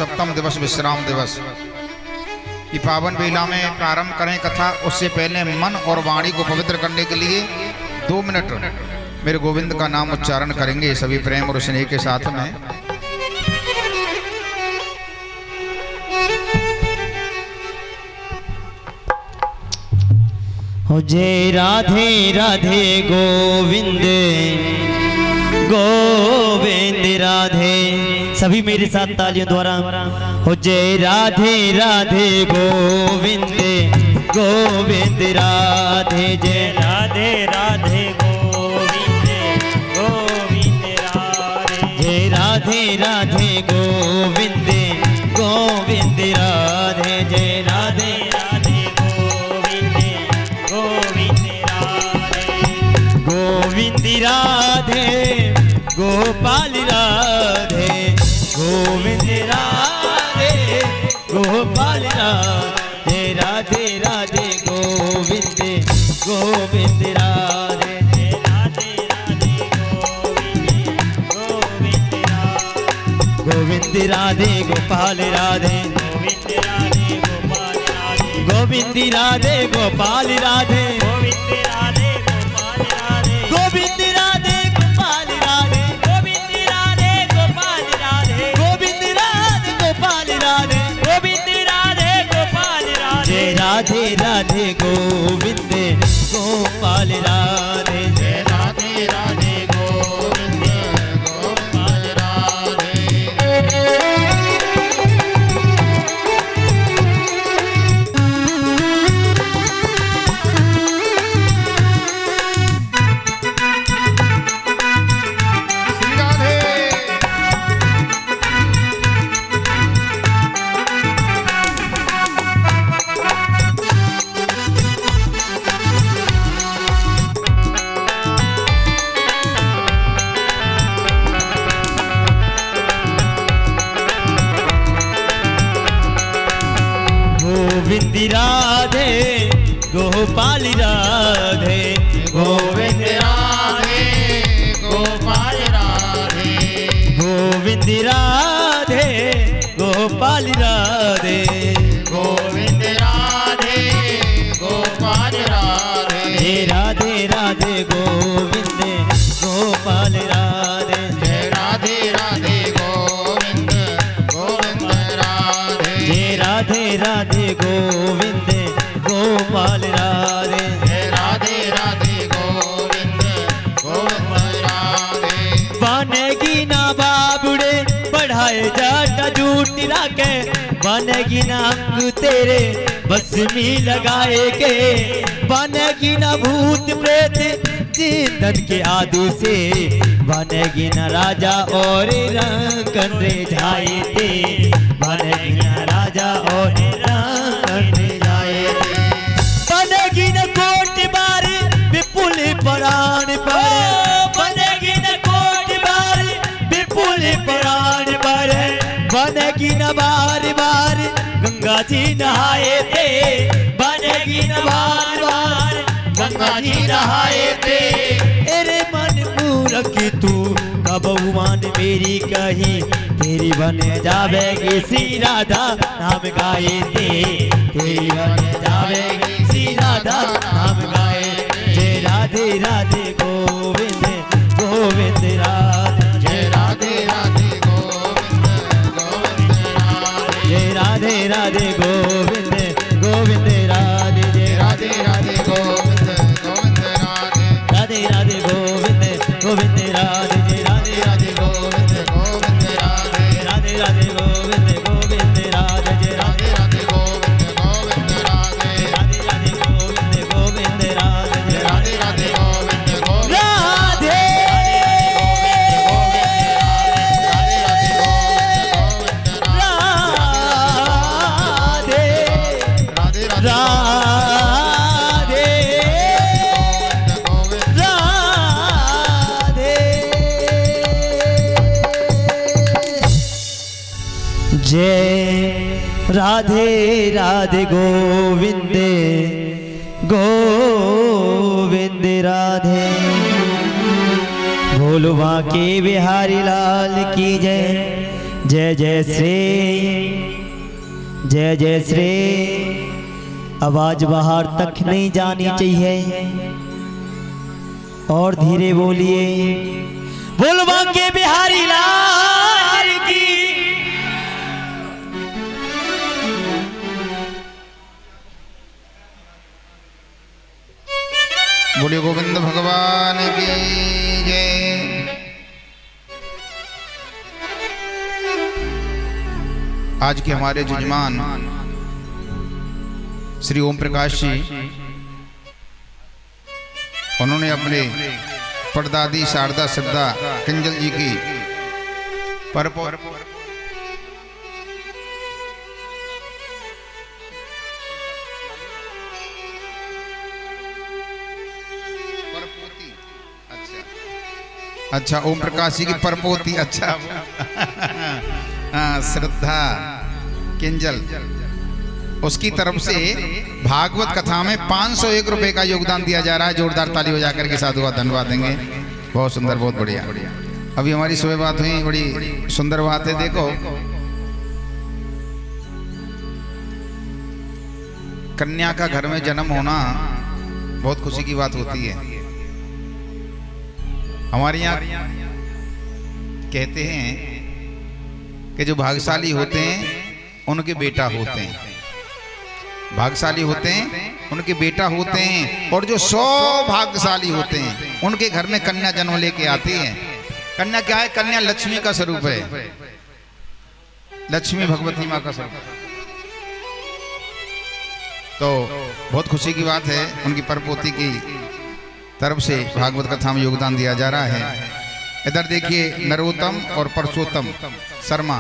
सप्तम दिवस विश्राम दिवस। ये पावन बेला में प्रारंभ करें कथा, उससे पहले मन और वाणी को पवित्र करने के लिए 2 मिनट मेरे गोविंद का नाम उच्चारण करेंगे सभी प्रेम और स्नेह के साथ में। हो जय राधे राधे गोविंद गोविंद राधे। सभी मेरे साथ तालियों द्वारा हो जय राधे राधे गोविंद गोविंद राधे। जय राधे राधे गोविंद गोविंद राधे। जय राधे राधे गोविंद गोविंद राधे। जय राधे राधे गोविंद गोविंद राधे। गोविंद राधे गोपाल राधे। गोविंद राधे गोपाल राधे। राधे राधे गोविंद गोविंद राधे। राधे राधे गोविंद गोविंद राधे। गोविंद राधे गोपाल राधे। गोविंद राधे गोपाल राधे। गोविंद राधे गोपाल राधे। गोविंद राधे गोपाल राधे। गोविंद राधे गोपाल राधे। गोविंद राधे गोपाल राधे। गोविंद राधे गोपाल राधे। गोविंद राधे गोपाल राधे। जय राधे राधे गोविंद गोपाल राधे। जय राधे राधे गोविंद गोपाल राधे। श्री राधे। गोविंद राधे गोपाल राधे। गोविंद राधे गोपाल राधे। गोविंद राधे गोपाल राधे। गोविंद राधे गोपाल राधे। हे राधे राधे गोविंद गोपाल राधे। जय राधे राधे गोविंद गोविंद राधे। जय राधे राधे गोविंद गोपाल राधे। जय राधे राधे गोविंद गोविंद राधे। बनेगी ना बाबुड़े बढ़ाए जाटा झूठ राके। बनेगी ना अंग तेरे बस में लगाए के। बनेगी ना भूत प्रेत जिंदन के आदू से। बनेगी ना राजा और रंकन रे जाए थे। बनेगी ना राजा और रंकन रे जाए थे। बनेगी न कोट बार विपुल प्राण पर। बनेगी न कोट बार विपुल प्राण पर। बनेगी न बार बार गंगा जी नहाए थे। बनेगी न बार बार गंगा जी नहाए थे। अरे मन मूर्ख तू कब मान मेरी कही। तेरी बन जावेगी श्री राधा नाम गाए थे। तेरी बन जावेगी श्री राधा नाम गाए। जय राधे राधे गोविंद गोविंद राधे। जय राधे राधे गोविंद गोविंद राधे। जय राधे राधे गोविंद गोविंद राधे। जय राधे राधे गोविंद गोविंद राधे। राधे राधे गोविंद गोविंद राधे। जय राधे राधे गोविंद गोविंद राधे। राधे राधे गोविंद गोविंद राधे। जय राधे राधे गोविंद गोविंद राधे। राधे राधे गोविंद गोविंद राधे। जय राधे राधे गोविंद गोविंद राधे राधे राधे राधे राधे। जय राधे राधे गोविंद गोविंद राधे। भोलवा के बिहारी लाल की जय। जय जय श्री, जय जय श्री। आवाज बाहर तक नहीं जानी चाहिए और धीरे बोलिए। बोलवा के बिहारी लाल की। बोलिए गोविंद भगवान की जय। आज के हमारे जजमान श्री ओम प्रकाश जी, उन्होंने अपने परदादी शारदा श्रद्धा किंजल जी की अच्छा ओम प्रकाश जी की परपोती, अच्छा हाँ श्रद्धा किंजल, उसकी तरफ से भागवत कथा में 501 रुपए का योगदान दिया जा रहा है। जोरदार ताली बजा करके साधुवाद धन्यवाद देंगे। बहुत सुंदर, बहुत बढ़िया। अभी हमारी सुबह बात हुई, बड़ी सुंदर बात है। देखो कन्या का घर में जन्म होना बहुत खुशी की बात होती है। हमारे यहाँ कहते हैं कि जो भाग्यशाली होते हैं उनके बेटा होते हैं, भाग्यशाली होते हैं उनके बेटा होते हैं, और जो सौभाग्यशाली होते हैं उनके घर में कन्या जन्म लेके आती है। कन्या क्या है? कन्या लक्ष्मी का स्वरूप है, लक्ष्मी भगवती माँ का स्वरूप। तो बहुत खुशी की बात है, उनकी परपोती की तरफ से भागवत कथा में योगदान दिया जा रहा है। इधर देखिए नरोत्तम और परसोत्तम शर्मा,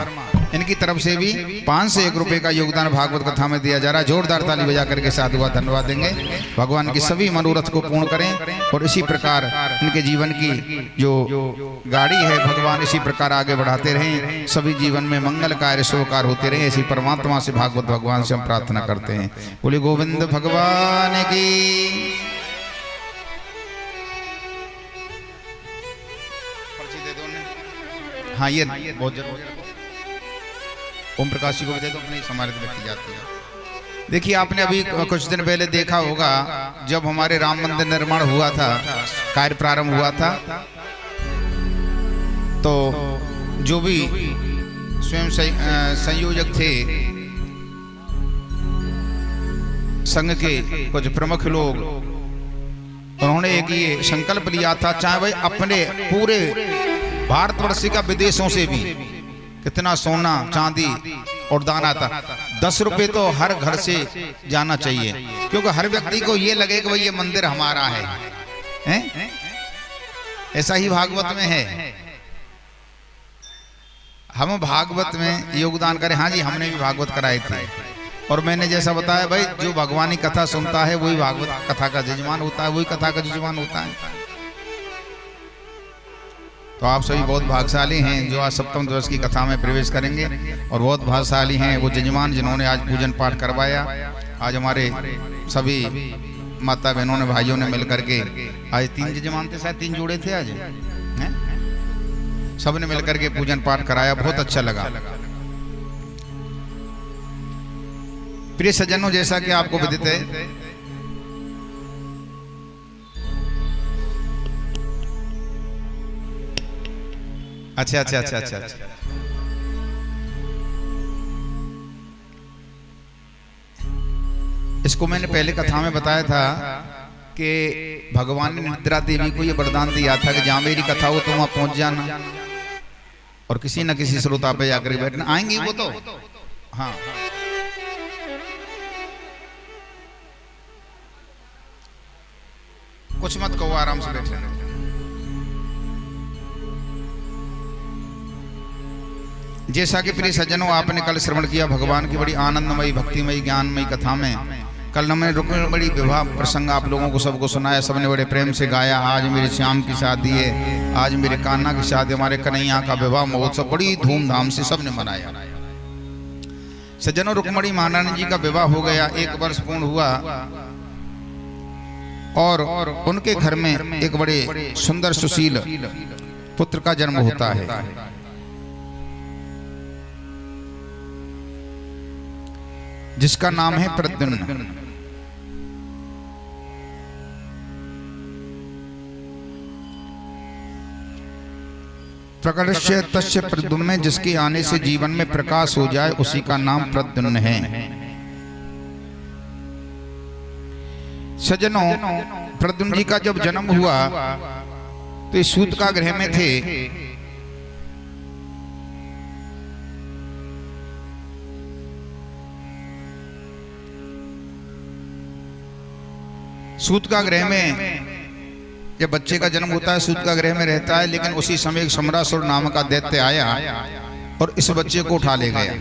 इनकी तरफ से भी 501 रुपए का योगदान भागवत कथा में दिया जा रहा है। जोरदार ताली बजा करके साधुवाद धन्यवाद देंगे। भगवान की सभी मनोरथ को पूर्ण करें और इसी प्रकार इनके जीवन की जो गाड़ी है भगवान इसी प्रकार आगे बढ़ाते रहें। सभी जीवन में मंगल कार्य शुभकार होते रहे, ऐसी परमात्मा से भागवत भगवान से हम प्रार्थना करते हैं। बोलिए गोविंद भगवान की। हाँ ये बहुत जरूरी। ओम प्रकाश जी को भी दे दो, अपनी सम्मानित व्यक्ति जाती है। देखिए आपने अभी कुछ दिन पहले देखा होगा, जब हमारे राम मंदिर निर्माण हुआ था, कार्य प्रारंभ हुआ था, तो जो भी स्वयं संयोजक थे, संघ के कुछ प्रमुख लोग, उन्होंने एक ये संकल्प लिया था, चाहे भाई अपने पूरे भारतवर्ष का विदेशों से भी कितना सोना चांदी और दान आता, 10 रुपए तो हर घर से जाना चाहिए, क्योंकि हर व्यक्ति को ये लगे कि भाई ये मंदिर हमारा है, हैं? ऐसा ही भागवत में है। हम भागवत में योगदान करें। हाँ जी, हमने भी भागवत कराए थे, और मैंने जैसा बताया भाई, जो भगवानी कथा सुनता है वही भागवत कथा का जजमान होता है, वही कथा का जजमान होता है। तो आप सभी बहुत भाग्यशाली हैं जो आज सप्तम दिवस की कथा में प्रवेश करेंगे, और बहुत भाग्यशाली हैं वो जजमान जिन्होंने आज पूजन पाठ करवाया। आज हमारे सभी माता बहनों ने, भाइयों ने मिलकर के, आज 3 जजमान थे, शायद 3 जोड़े थे आज, हैं? सब ने मिलकर के पूजन पाठ कराया, बहुत अच्छा लगा। प्रिय सज्जनों, जैसा कि आपको विदित है, अच्छा। इसको मैंने पहले कथा में बताया था कि भगवान ने निद्रा देवी को यह वरदान दिया था कि जहां मेरी कथा हो तो वहां पहुंच जाना, और किसी न किसी श्रोता पे जाकर बैठना। आएंगी वो तो, हाँ। कुछ मत कहो, आराम से बैठ लेना। जैसा कि प्रिय सज्जनों, आपने कल श्रवण किया भगवान की बड़ी आनंदमयी, भक्तिमयी, ज्ञानमयी कथा में। कल हमने रुक्मिणी विवाह प्रसंग आप लोगों को सबको सुनाया, सबने बड़े प्रेम से गाया। आज मेरे श्याम की शादी है, आज मेरे कान्हा की शादी, हमारे कन्हैया का विवाह महोत्सव बड़ी धूमधाम से सबने मनाया। सज्जनों, रुक्मिणी महारानी जी का विवाह हो गया, 1 वर्ष पूर्ण हुआ, और उनके घर में एक बड़े सुंदर सुशील पुत्र का जन्म होता है। जिसका नाम है प्रद्युम्न। प्रकटस्य तस्य प्रद्युम्न, जिसके आने से जीवन में प्रकाश हो जाए उसी का नाम प्रद्युम्न है। सज्जनों, प्रद्युम्न जी का जब जन्म हुआ तो इस सूतका गृह में थे। सूतका गृह में जब बच्चे का जन्म होता है सूतका गृह में रहता है, लेकिन उसी समय एक सम्रासुर नाम का दैत्य आया और इस बच्चे को उठा ले गया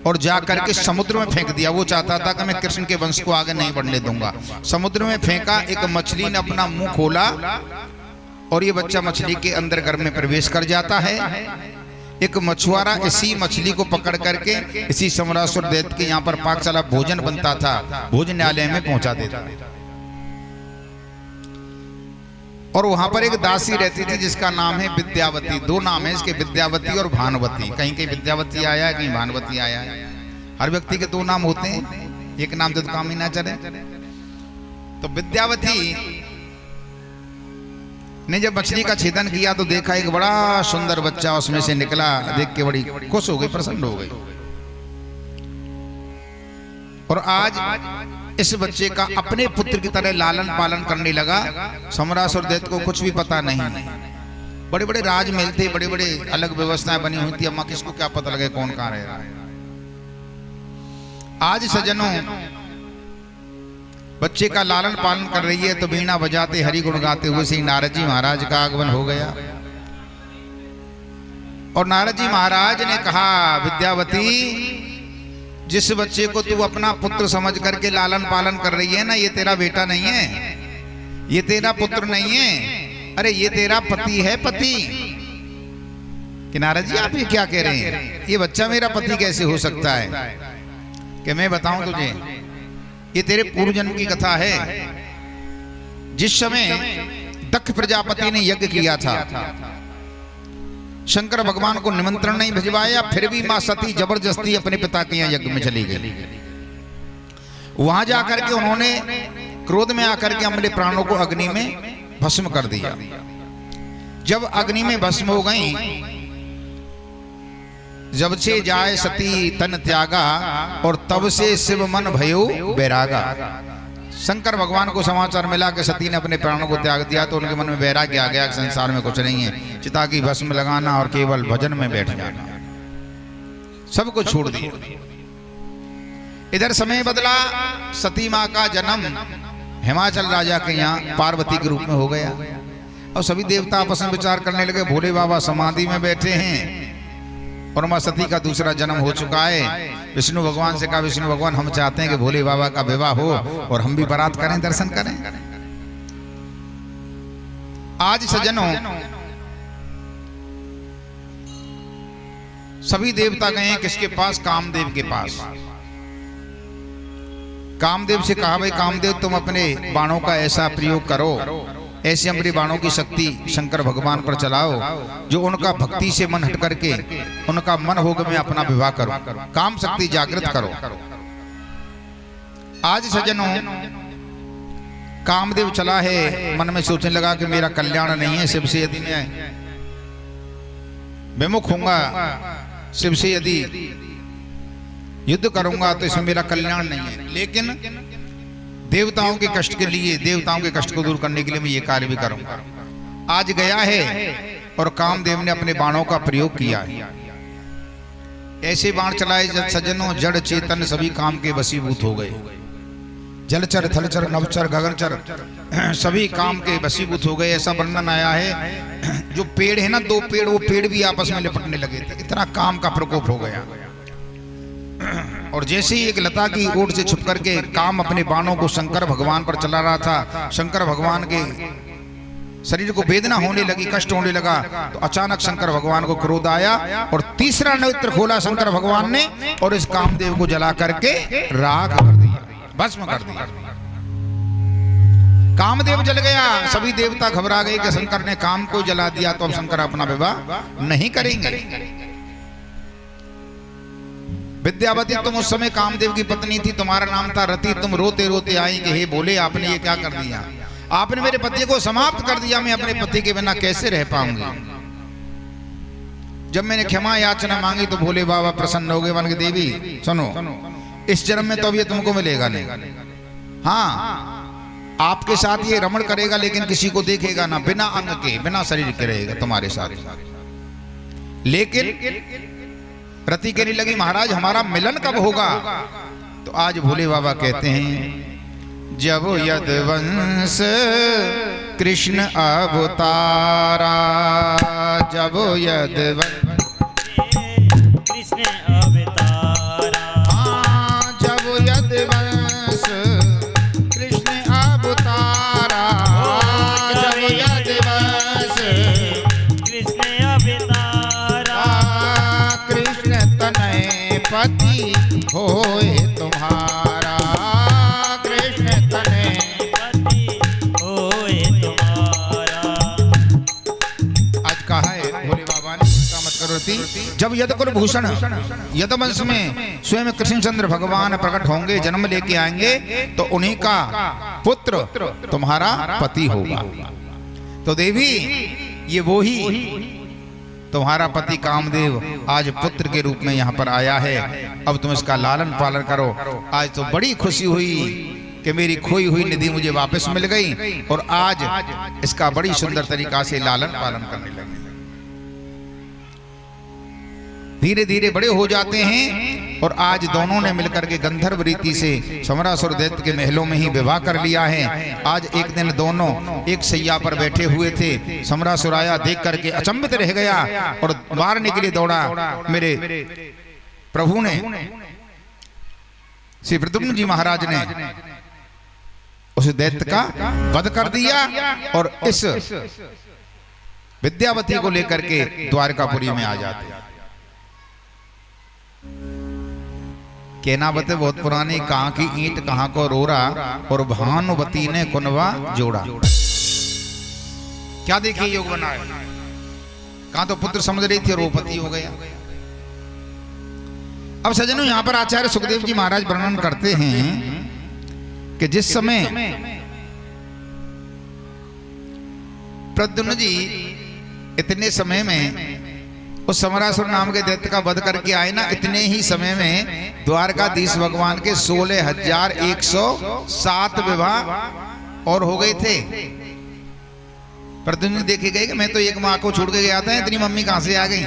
और जा करके समुद्र में फेंक दिया। वो चाहता था कि मैं कृष्ण के वंश को आगे नहीं बढ़ने दूंगा। समुद्र में फेंका, एक मछली ने अपना मुंह खोला और ये बच्चा मछली के अंदर गर्भ में प्रवेश कर जाता है। एक मछुआरा इसी मछली को पकड़ करके इसी सम्रासुर दैत्य के यहाँ पर पाकशाला भोजन बनता था, भोजनालय में पहुंचा देता। और वहां पर एक दासी रहती थी जिसका नाम है विद्यावती। दो नाम है इसके, विद्यावती और भानुवती। कहीं कहीं विद्यावती आया है, कहीं भानुवती आया है। हर व्यक्ति के दो नाम होते हैं, एक नाम तो काम ही ना चले। तो विद्यावती ने जब मछली का छेदन किया तो देखा एक बड़ा सुंदर बच्चा उसमें से निकला। देख के बड़ी खुश हो गई, प्रसन्न हो गई। और आज इस बच्चे का अपने पुत्र की तरह लालन पालन करने लगा। सम्रासुर दैत्य को कुछ भी पता नहीं। बड़े बड़े राजमहल थे, बड़े बड़े अलग व्यवस्थाएं बनी हुई थी। अम्मा किसको क्या पता लगे कौन कहां रह रहा है। आज सज्जनों, बच्चे का लालन पालन कर रही है तो बीणा बजाते हरि गुण गाते हुए श्री नारद जी महाराज का आगमन हो गया। और नारद जी महाराज ने कहा, विद्यावती, जिस बच्चे को तू अपना पुत्र समझ करके लालन पालन कर रही है ना, ये तेरा बेटा नहीं है, ये तेरा पुत्र नहीं है, अरे ये तेरा पति है, पति। कि नारद जी आप ये क्या कह रहे हैं, ये बच्चा मेरा पति कैसे हो सकता है? कि मैं बताऊं तुझे, ये तेरे पूर्व जन्म की कथा है। जिस समय दक्ष प्रजापति ने यज्ञ किया था, शंकर भगवान को निमंत्रण नहीं भिजवाया, फिर भी मां सती जबरदस्ती अपने पिता के यहाँ यज्ञ में चली गई। वहां जाकर के उन्होंने क्रोध में आकर के अपने प्राणों को अग्नि में भस्म कर दिया। जब अग्नि में भस्म हो गई, जब से जाए सती तन त्यागा और तब से शिव मन भयो बैरागा। शंकर भगवान को समाचार मिला कि सती ने अपने प्राणों को त्याग दिया तो उनके मन में वैराग्य आ गया कि संसार में कुछ नहीं है, चिता की भस्म लगाना और केवल भजन में बैठ जाना, सब कुछ छोड़ दिया। इधर समय बदला, सती माँ का जन्म हिमाचल राजा के यहाँ पार्वती के रूप में हो गया। और सभी देवता आपस में विचार करने लगे, भोले बाबा समाधि में बैठे हैं और मां सती का दूसरा जन्म हो चुका है। विष्णु भगवान से कहा, विष्णु भगवान हम चाहते हैं कि भोले बाबा का विवाह हो और हम भी बारात करें, दर्शन करें। आज सज्जनों, सभी देवता गए हैं किसके पास? कामदेव के पास। कामदेव से कहा, भाई कामदेव तुम अपने बाणों का ऐसा प्रयोग करो, ऐसे हमारे बाणों की शक्ति शंकर भगवान पर चलाओ जो उनका भक्ति से मन हट करके उनका मन हो कि मैं अपना विवाह करूं, काम शक्ति जागृत करो। आज सज्जनों, कामदेव चला है, मन में सोचने लगा कि मेरा कल्याण नहीं है, शिव से यदि मैं विमुख होऊंगा, शिव से यदि युद्ध करूंगा तो इसमें मेरा कल्याण नहीं है। लेकिन देवताओं के कष्ट के लिए, देवताओं के कष्ट को दूर करने के लिए मैं ये कार्य भी करूंगा। आज गया है और कामदेव ने अपने बाणों का प्रयोग किया है। ऐसे बाण चलाए सज्जनों, जड़ चेतन सभी काम के वशीभूत हो गए। जलचर, थलचर, नवचर, गगनचर सभी काम के वशीभूत हो गए। ऐसा वर्णन आया है, जो पेड़ है ना, दो पेड़, वो पेड़ भी आपस में लिपटने लगे थे, इतना काम का प्रकोप हो गया। और जैसे ही एक लता की ओट से छुप करके काम अपने बाणों को शंकर भगवान पर चला रहा था, शंकर भगवान के शरीर को वेदना होने लगी, कष्ट होने लगा, तो अचानक शंकर भगवान को क्रोध आया और तीसरा नेत्र खोला शंकर भगवान ने और इस कामदेव को जला करके राख कर दिया, भस्म कर दिया। कामदेव जल गया। सभी देवता घबरा गए कि शंकर ने काम को जला दिया तो अब शंकर अपना विवाह नहीं करेंगे। विद्यावती तुम उस समय कामदेव की पत्नी थी, तुम्हारा नाम था रति, तुम रोते रोते आई कि हे बोले आपने ये क्या कर दिया, आपने मेरे पति को समाप्त कर दिया, मैं अपने पति के बिना कैसे रह पाऊंगी। जब मैंने क्षमा याचना मांगी तो भोले बाबा प्रसन्न हो गए, वन के देवी सुनो, इस जन्म में तो अब ये तुमको मिलेगा नहीं, हाँ आपके साथ ये रमण करेगा लेकिन किसी को देखेगा ना, बिना अंग के बिना शरीर के रहेगा तुम्हारे साथ। लेकिन रति कहने लगी महाराज हमारा मिलन कब होगा। तो आज भोले बाबा कहते हैं जब यदुवंश कृष्ण अवतारा, जब यदुवंश कृष्ण अवतारा, जब यदुवंश कृष्ण अवतारा, जब यदुवंश कृष्ण अवतारा, कृष्ण तनय पति होए तुम्हारा, कृष्ण तनय पति होए तुम्हारा। आज कहा है भोले बाबा ने, चिंता मत करो रति, जब यदकुल भूषण यदुवंश में स्वयं कृष्णचंद्र भगवान प्रकट होंगे, जन्म लेके आएंगे, तो उन्हीं का पुत्र तुम्हारा पति होगा। तो देवी ये वो ही तुम्हारा पति कामदेव आज पुत्र के रूप में यहाँ पर आया है, अब तुम इसका लालन पालन करो। आज तो बड़ी खुशी हुई कि मेरी खोई हुई निधि मुझे वापस मिल गई और आज इसका बड़ी सुंदर तरीका से लालन पालन करने लगे। धीरे धीरे बड़े हो जाते हैं और आज दोनों ने मिलकर के गंधर्व रीति से समरासुर दैत्य के महलों में ही विवाह कर लिया है। आज एक दिन दोनों एक सैया पर बैठे हुए थे, समरासुर आया, देख करके अचंभित रह गया और मारने के लिए दौड़ा। मेरे प्रभु ने, श्री प्रद्युम्न जी महाराज ने उस दैत्य का वध कर दिया और इस विद्यावती को लेकर के द्वारकापुरी में आ जाते हैं। कहना बते बहुत पुरानी, कहाँ की ईंट कहाँ को रोरा और भानुवती ने कुनवा जोड़ा। क्या देखिए योग बनाए, कहाँ तो पुत्र समझ रही थी और वो पति हो गया। अब सज्जनों यहाँ पर आचार्य सुखदेव जी महाराज वर्णन करते हैं कि जिस समय प्रद्युम्न जी इतने समय में उस समरासुर नाम के दैत्य का वध करके आए ना, इतने ही समय में द्वारकाधीश भगवान के 16,107 विवाह और हो गए थे। प्रद्युम्न देखे गए कि मैं तो एक माँ को छोड़ के गया था, इतनी मम्मी कहां से आ गई।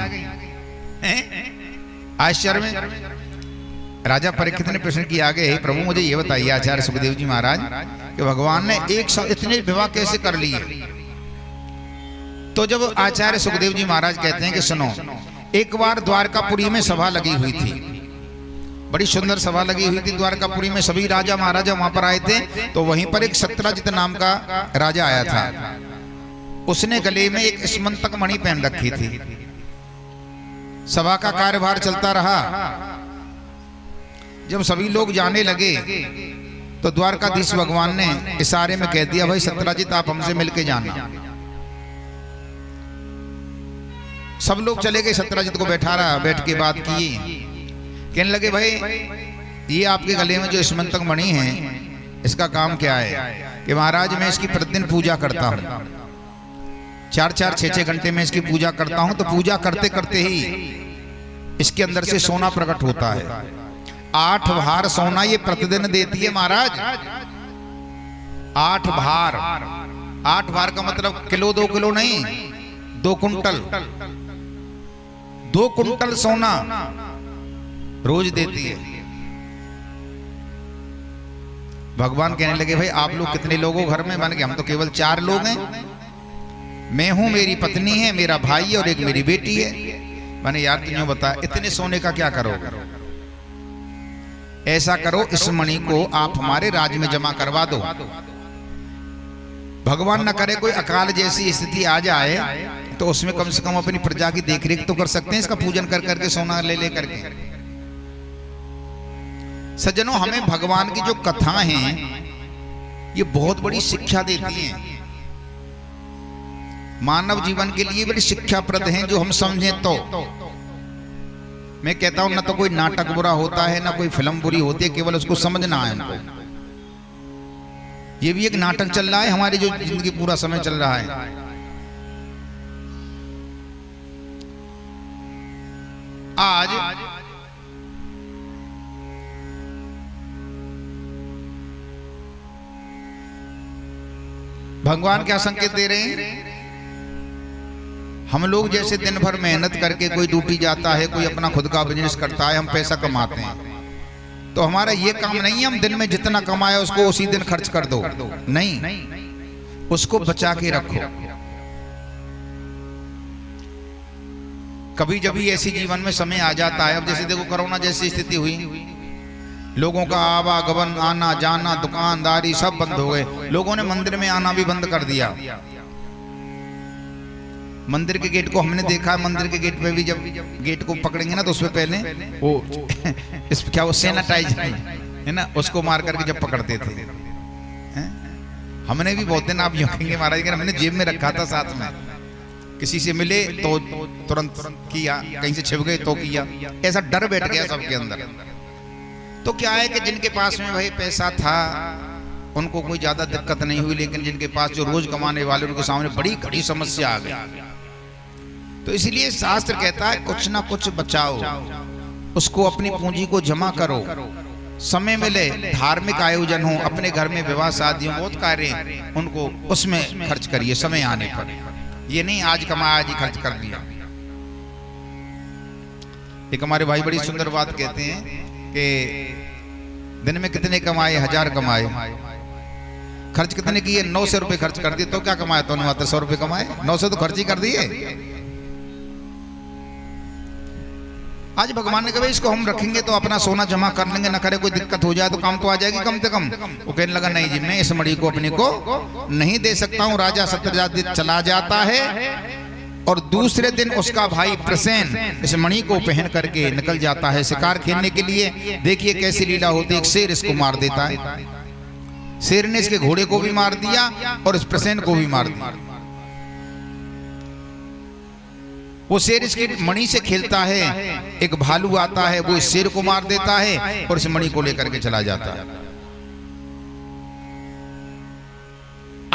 आश्चर्य में राजा परीक्षित ने प्रश्न किया आगे, प्रभु मुझे ये बताइए आचार्य सुखदेव जी महाराज कि भगवान ने एक साथ इतने विवाह कैसे कर लिए। तो जब आचार्य सुखदेव जी महाराज कहते हैं कि सुनो, एक बार द्वारकापुरी में सभा लगी हुई थी, बड़ी सुंदर सभा लगी हुई थी द्वारकापुरी में, सभी राजा महाराजा वहां पर आए थे। तो वहीं पर एक सत्यराजित नाम का राजा आया था, उसने गले में एक स्मंतक मणि पहन रखी थी। सभा का कार्यभार चलता रहा। जब सभी लोग जाने लगे तो द्वारकाधीश भगवान ने इशारे में कह दिया, भाई सत्यराजित आप हमसे मिलके जाना। सब लोग चले गए, सत्यराजित को बैठा रहा, बैठ के बात की, कहने लगे भाई ये आपके गले में जो स्मंतक मणि है इसका काम क्या है। कि महाराज मैं इसकी प्रतिदिन पूजा करता हूँ, 4-4, 6-6 घंटे में इसकी पूजा करता हूँ। तो पूजा करते करते ही इसके अंदर से सोना प्रकट होता है। 8 भार सोना ये प्रतिदिन देती है महाराज। 8 भार, 8 भार का मतलब किलो 2 किलो नहीं, 2 कुंटल, 2 कुंटल सोना रोज देती है। भगवान कहने लगे भाई आप लोग कितने लोग हो घर में। मान के हम तो केवल 4 लोग हैं, मैं हूं, मेरी पत्नी है, मेरा भाई है और एक मेरी बेटी है। मैंने यार तुम बता इतने सोने का क्या करोगे। ऐसा करो इस मणि को आप हमारे राज्य में जमा करवा दो। भगवान न करे कोई अकाल जैसी स्थिति आ जाए तो उसमें कम से कम अपनी प्रजा की देखरेख तो कर सकते हैं, इसका पूजन कर करके सोना ले ले करके। सज्जनों हमें भगवान की जो कथा हैं ये बहुत बड़ी शिक्षा देती हैं, मानव जीवन के लिए बड़ी शिक्षाप्रद हैं। जो हम समझें तो मैं कहता हूं ना तो कोई नाटक बुरा होता है ना कोई फिल्म बुरी होती है, केवल उसको समझना है हमको। ये भी एक नाटक चल रहा है हमारी जो जिंदगी पूरा समय चल रहा है। आज भगवान क्या संकेत दे रहे हैं? हम लोग जैसे दिन भर मेहनत करके कोई ड्यूटी जाता है, कोई अपना खुद का बिजनेस करता है, हम पैसा कमाते हैं, तो हमारा ये काम नहीं है हम दिन में जितना कमाया उसको उसी दिन खर्च कर दो, नहीं, उसको बचा के रखो। कभी जब ऐसी जीवन में समय आ जाता है, अब जैसे देखो कोरोना जैसी स्थिति हुई, लोगों का आवागमन आना जाना दुकानदारी सब बंद हो गए, लोगों ने मंदिर में आना भी बंद कर दिया। मंदिर के गेट को हमने देखा है, मंदिर के गेट पे भी जब गेट को पकड़ेंगे ना तो उसमें पहले वो इस क्या वो सैनिटाइज है ना, उसको मार करके जब पकड़ते थे। हमने भी बहुत दिन आप यूं कहेंगे महाराज कि हमने जेब में रखा था साथ में, किसी से मिले तो तुरंत किया, कहीं से छिप गए तो किया, ऐसा डर बैठ गया सबके अंदर। तो क्या है कि जिनके पास में भाई पैसा था उनको कोई ज्यादा दिक्कत नहीं हुई, लेकिन जिनके पास जो रोज कमाने वाले उनके सामने बड़ी कड़ी समस्या आ गई। तो इसलिए शास्त्र कहता है कुछ ना कुछ बचाओ, उसको अपनी पूंजी को जमा करो, समय मिले धार्मिक आयोजन हो, अपने घर में विवाह शादी हो, बहुत कार्य उनको उसमें खर्च करिए समय आने पर। ये नहीं आज कमाया आज ही खर्च कर दिया। एक हमारे भाई बड़ी सुंदर बात कहते हैं कि दिन में कितने कमाए, 1000 कमाए, खर्च कितने किए, 900 रुपए खर्च कर दिए, तो क्या कमाया? तो मात्र 100 रुपए कमाए, 900 तो खर्च ही कर दिए। आज भगवान ने कहा इसको हम रखेंगे तो अपना सोना जमा कर लेंगे, ना करे कोई दिक्कत हो जाए तो काम तो आ जाएगी कम से कम। वो कहने लगा नहीं जी मैं इस मणि को अपने को नहीं दे सकता हूँ। राजा सत्यजात चला जाता है और दूसरे दिन उसका भाई प्रसेन इस मणि को पहन करके निकल जाता है शिकार खेलने के लिए। देखिए कैसी लीला होती है, एक शेर इसको मार देता है, शेर ने इसके घोड़े को भी मार दिया और इस प्रसेन को भी मार दिया। वो शेर इसकी मणि से खेलता है, एक भालू आता है वो इस शेर को मार देता है और इस मणि को लेकर के चला जाता है।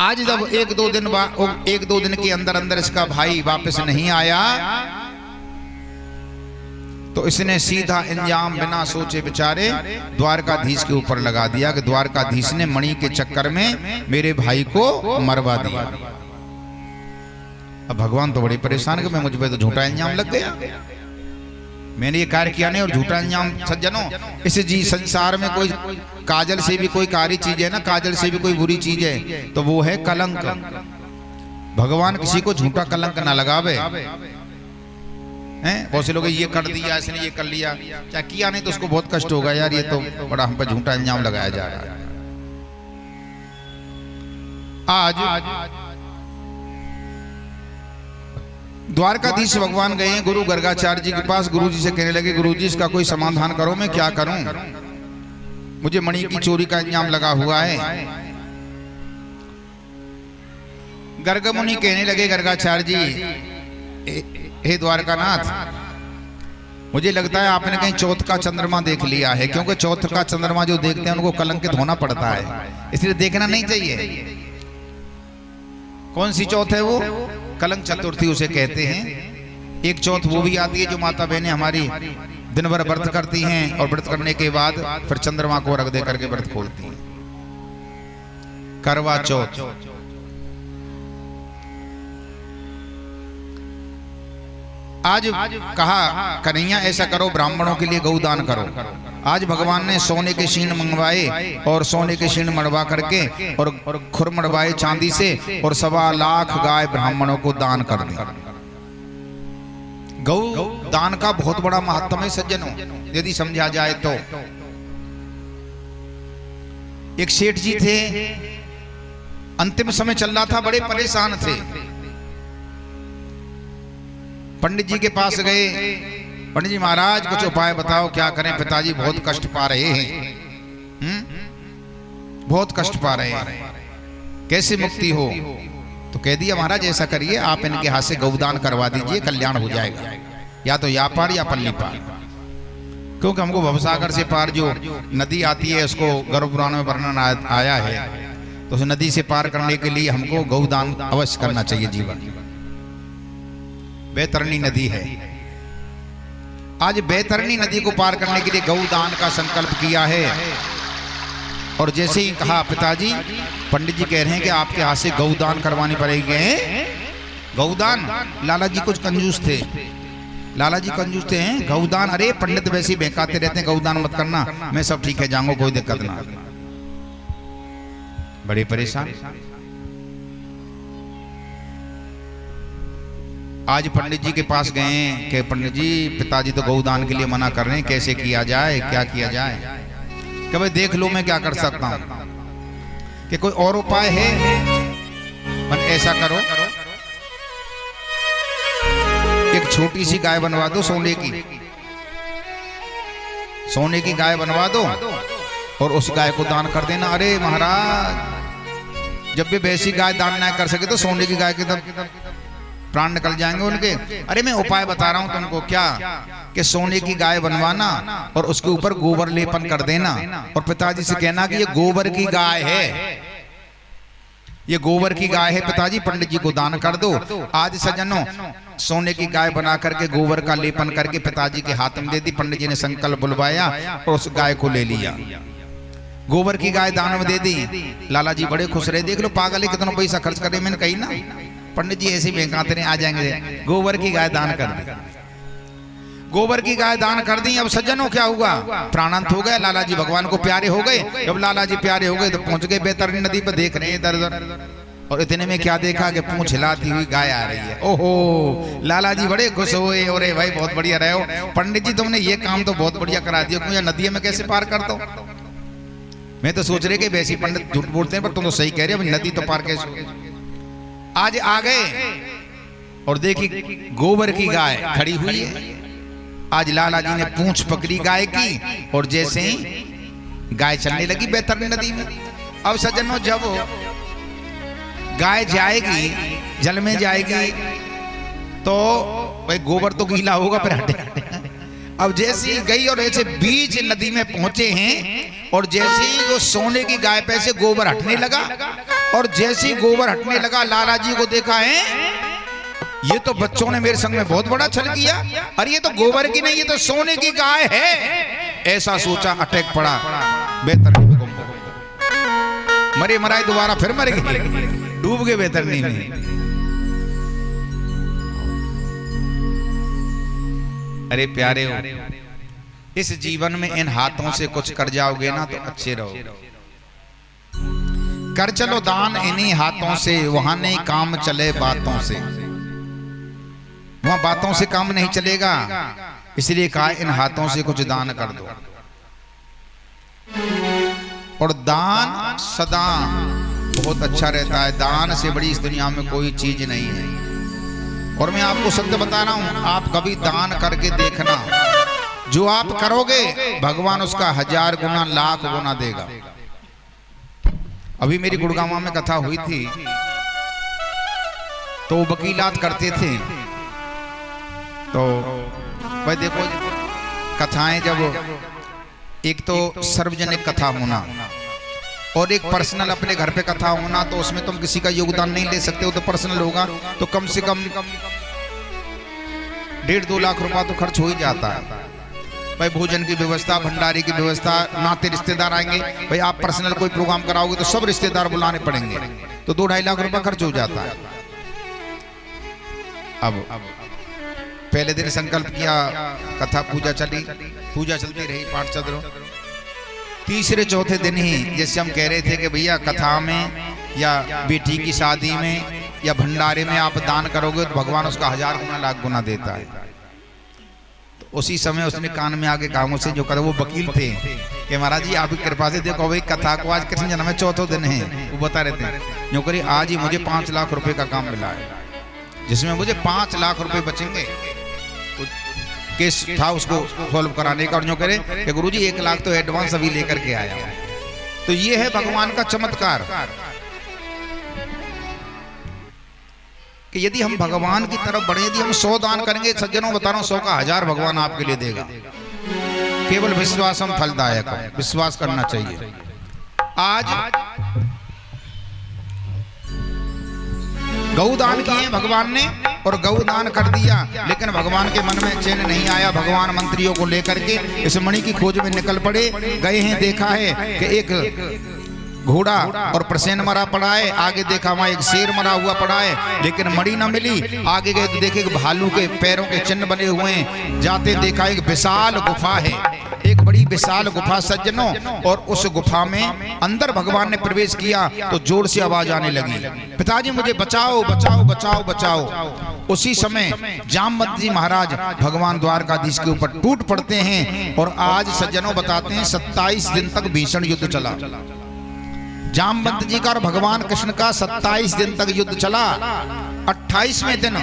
आज जब एक दो दिन के अंदर अंदर इसका भाई वापस नहीं आया तो इसने सीधा इंजाम बिना सोचे विचारे द्वारकाधीश के ऊपर लगा दिया कि द्वारकाधीश ने मणि के चक्कर में मेरे भाई को मरवा दिया। अब भगवान तो बड़े परेशान कि मैं मुझ पे तो झूठा इंजाम लग गया, मैंने ये कार्य किया नहीं और झूठा इंजाम। सज्जनों इस जी संसार में कोई काजल से भी कोई कारी चीज है ना, काजल से भी कोई बुरी चीज है तो वो है कलंक। भगवान किसी को झूठा कलंक ना लगावे हैं। बहुत से लोग ये कर दिया इसने ये कर लिया, क्या किया नहीं तो उसको बहुत कष्ट होगा यार, ये तो बड़ा हम पर झूठा इंजाम लगाया जा रहा है। आज द्वारकाधीश भगवान गए हैं गुरु गर्गाचार्य जी के पास। गुरु जी से कहने लगे गुरु जी इसका कोई समाधान करो, मैं क्या करूं, मुझे मणि की चोरी का इंजाम लगा हुआ है। गर्ग मुनि कहने लगे गर्गाचार्य जी हे द्वारकानाथ मुझे लगता है आपने कहीं चौथ का चंद्रमा देख लिया है, क्योंकि चौथ का चंद्रमा जो देखते हैं उनको कलंकित होना पड़ता है, इसलिए देखना नहीं चाहिए। कौन सी चौथ है वो? कलंक चतुर्थी उसे कहते हैं। एक चौथ वो भी आती है जो माता बहनें हमारी दिन भर व्रत करती हैं और व्रत करने के बाद फिर चंद्रमा को अर्घ दे करके व्रत खोलती हैं, करवा चौथ। आज कहा कन्हैया ऐसा करो ब्राह्मणों के लिए गौदान करो। आज भगवान ने सोने के शीण मंगवाए और सोने के शीण मड़वा करके और खुर मड़वाए चांदी से और 1.25 लाख गाय ब्राह्मणों को दान कर दी। गौ दान का बहुत बड़ा महत्व है सज्जनों, यदि समझा जाए तो। एक सेठ जी थे, अंतिम समय चल रहा था, बड़े परेशान थे। पंडित जी के पास गए, पंडित जी महाराज कुछ उपाय बताओ, क्या करें, पिताजी बहुत कष्ट पा रहे हैं, बहुत कष्ट पा रहे हैं, कैसे मुक्ति हो? तो कह दिया महाराज ऐसा करिए आप इनके हाथ से गौदान करवा दीजिए, कल्याण हो जाएगा, या तो यापार या पल्ली पार। क्योंकि हमको भवसागर से पार जो नदी आती है उसको गर्भ पुराण में वर्णन आया है, तो उस नदी से पार करने के लिए हमको गौदान अवश्य करना चाहिए जीवन। बैतरणी नदी है, आज बैतरणी नदी को पार करने के लिए गौदान का संकल्प किया है। और जैसे ही कहा पिताजी, पंडित जी कह रहे हैं कि आपके हाथ से गौदान करवानी पड़ेगी। गौदान, लाला जी कुछ कंजूस थे, लाला जी कंजूस थे। गौदान, अरे पंडित वैसे ही बहकाते रहते हैं, गौदान मत करना। मैं सब ठीक है, जाऊंगा, कोई दिक्कत ना। बड़े परेशान। आज पंडित जी के पास गए कि पंडित जी, पिताजी तो गौदान के लिए मना कर रहे हैं, कैसे किया जाए, क्या किया जाए? कि भाई देख लो मैं क्या कर सकता हूं, कि कोई और उपाय है? मन ऐसा करो, एक छोटी सी गाय बनवा दो, सोने की, सोने की गाय बनवा दो और उस गाय को दान कर देना। अरे महाराज, जब भी वैसी गाय दान ना कर सके तो सोने की गाय के तब प्राण निकल जाएंगे उनके। अरे मैं उपाय बता रहा हूं तुमको, क्या कि सोने की गाय बनवाना और उसके ऊपर गोबर लेपन कर देना और पिताजी से कहना कि ये गोबर की गाय है, ये गोबर की गाय है पिताजी, पंडित जी को दान कर दो। आज सज्जनों, सोने की गाय बना करके गोबर का लेपन करके पिताजी के हाथ में दे दी। पंडित जी ने संकल्प बुलवाया और उस गाय को ले लिया, गोबर की गाय दान में दे दी। लाला जी बड़े खुश रहे, देख लो पागल है, कितना पैसा खर्च करे। मैंने कही ना, पंडित जी ऐसे ही बेंकाते नहीं, आ जाएंगे। गोबर की गाय दान कर दी, गोबर की गाय दान कर दी। अब सज्जनों क्या हुआ, प्राणांत हो गए। लाला जी भगवान को प्यारे हो गए। जब लाला जी प्यारे हो गए तो पहुंच गए बैतरणी नदी पर, देख रहे हैं इधर उधर, और इतने में क्या देखा कि पूंछ हिलाती हुई गाय आ रही है। ओहो, लाला जी बड़े खुश हुए। अरे भाई बहुत बढ़िया रहे हो पंडित जी, तुमने ये काम तो बहुत बढ़िया करा दिया। क्यों, नदी में कैसे पार कर दो? मैं तो सोच रहे कि वैसे पंडित झूठ बोलते हैं, पर तुम तो सही कह रहे हो, नदी तो पार कैसे? आज आ गए और देखी गोबर की गाय खड़ी हुई है। आज लाला जी ने पूंछ पकड़ी गाय की और जैसे ही गाय चलने लगी बैतरणी नदी में। अब सज्जनों, जब गाय जाएगी, जल में जाएगी, तो भाई गोबर तो गीला होगा, फिर हटे। अब जैसी गई और ऐसे बीच नदी में पहुंचे हैं और जैसे ही वो सोने की गाय पे से गोबर हटने लगा और जैसे ही गोबर हटने लगा, लाला जी को देखा है, ये तो बच्चों ने मेरे संग में बहुत बड़ा छल किया। अरे ये तो गोबर की नहीं, ये तो सोने की गाय है। ऐसा सोचा, अटैक पड़ा, बैतरणी में गुम हो गए। मरे मराए दोबारा फिर मर गए, डूब गए बैतरणी में। अरे प्यारे हो, इस जीवन में इन हाथों से कुछ कर जाओगे ना तो अच्छे रहोगे। कर चलो दान इन्हीं हाथों से, वहां नहीं काम चले बातों से। वहां बातों से काम नहीं चलेगा, इसलिए कहा इन हाथों से कुछ दान कर दो। और दान सदा बहुत अच्छा रहता है, दान से बड़ी इस दुनिया में कोई चीज नहीं है। और मैं आपको सत्य बता रहा हूं, आप कभी दान करके देखना, जो आप करोगे भगवान उसका 1000 गुना लाख गुना देगा। अभी मेरी गुड़गांव में कथा हुई थी, तो वो वकीलात करते थे। तो भाई देखो, कथाएं जब एक तो सार्वजनिक कथा होना और एक पर्सनल अपने घर पे कथा होना, तो उसमें तुम किसी का योगदान नहीं ले सकते हो, तो पर्सनल होगा तो कम से कम 1.5-2 लाख रुपया तो खर्च हो ही जाता है। भाई भोजन की व्यवस्था, भंडारे की व्यवस्था, नाते रिश्तेदार आएंगे। भाई आप पर्सनल कोई प्रोग्राम कराओगे तो सब रिश्तेदार बुलाने पड़ेंगे, तो 2-2.5 लाख रुपया खर्च हो जाता है। अब पहले दिन संकल्प किया, कथा पूजा चली, पूजा चलती रही, पाठ चल रहा। तीसरे चौथे दिन ही जैसे हम कह रहे थे कि भैया कथा में या बेटी की शादी में या भंडारे में आप दान करोगे तो भगवान उसका 1000 गुना लाख गुना देता है। तो उसी समय उसने कान में आगे कामों से जो करे, वो वकील थे कि महाराज जी आपकी कृपा से देखो भाई कथा को आज कृष्ण जन्म में चौथा दिन है, वो बता रहे थे जो करी आज ही मुझे 5 लाख रुपए का काम मिला है, जिसमें मुझे 5 लाख रुपए बचेंगे। तो केस था उसको सॉल्व कराने का, और जो करे कि गुरुजी 1 लाख तो एडवांस अभी लेकर के आया। तो ये है भगवान का चमत्कार कि यदि हम भगवान की तरफ बढ़े, यदि हम 100 दान करेंगे, सज्जनों बता रहा हूं 100 का 1000 भगवान आपके लिए देगा। केवल विश्वासम फलदायक, विश्वास करना चाहिए। आज गौदान किए भगवान ने और गौदान कर दिया, लेकिन भगवान के मन में चैन नहीं आया। भगवान मंत्रियों को लेकर के इस मणि की खोज में निकल पड़े। गए हैं, देखा है कि एक घोड़ा और प्रसेन मरा पड़ा है, आगे देखा वहां एक शेर मरा हुआ पड़ा है, लेकिन मणि न मिली। आगे गए तो देखे भालू के पैरों के चिन्ह बने हुए हैं। जाते देखा एक विशाल गुफा है, एक बड़ी विशाल गुफा सज्जनों, और उस गुफा में अंदर भगवान ने प्रवेश किया तो जोर से आवाज आने लगी, पिताजी मुझे बचाओ बचाओ बचाओ बचाओ। उसी समय जामवंत जी महाराज भगवान द्वारकाधीश के ऊपर टूट पड़ते हैं। और आज सज्जनों बताते हैं 27 दिन तक भीषण युद्ध चला। जामवंत जी का और भगवान कृष्ण का 27 दिन तक युद्ध चला। 28वें दिन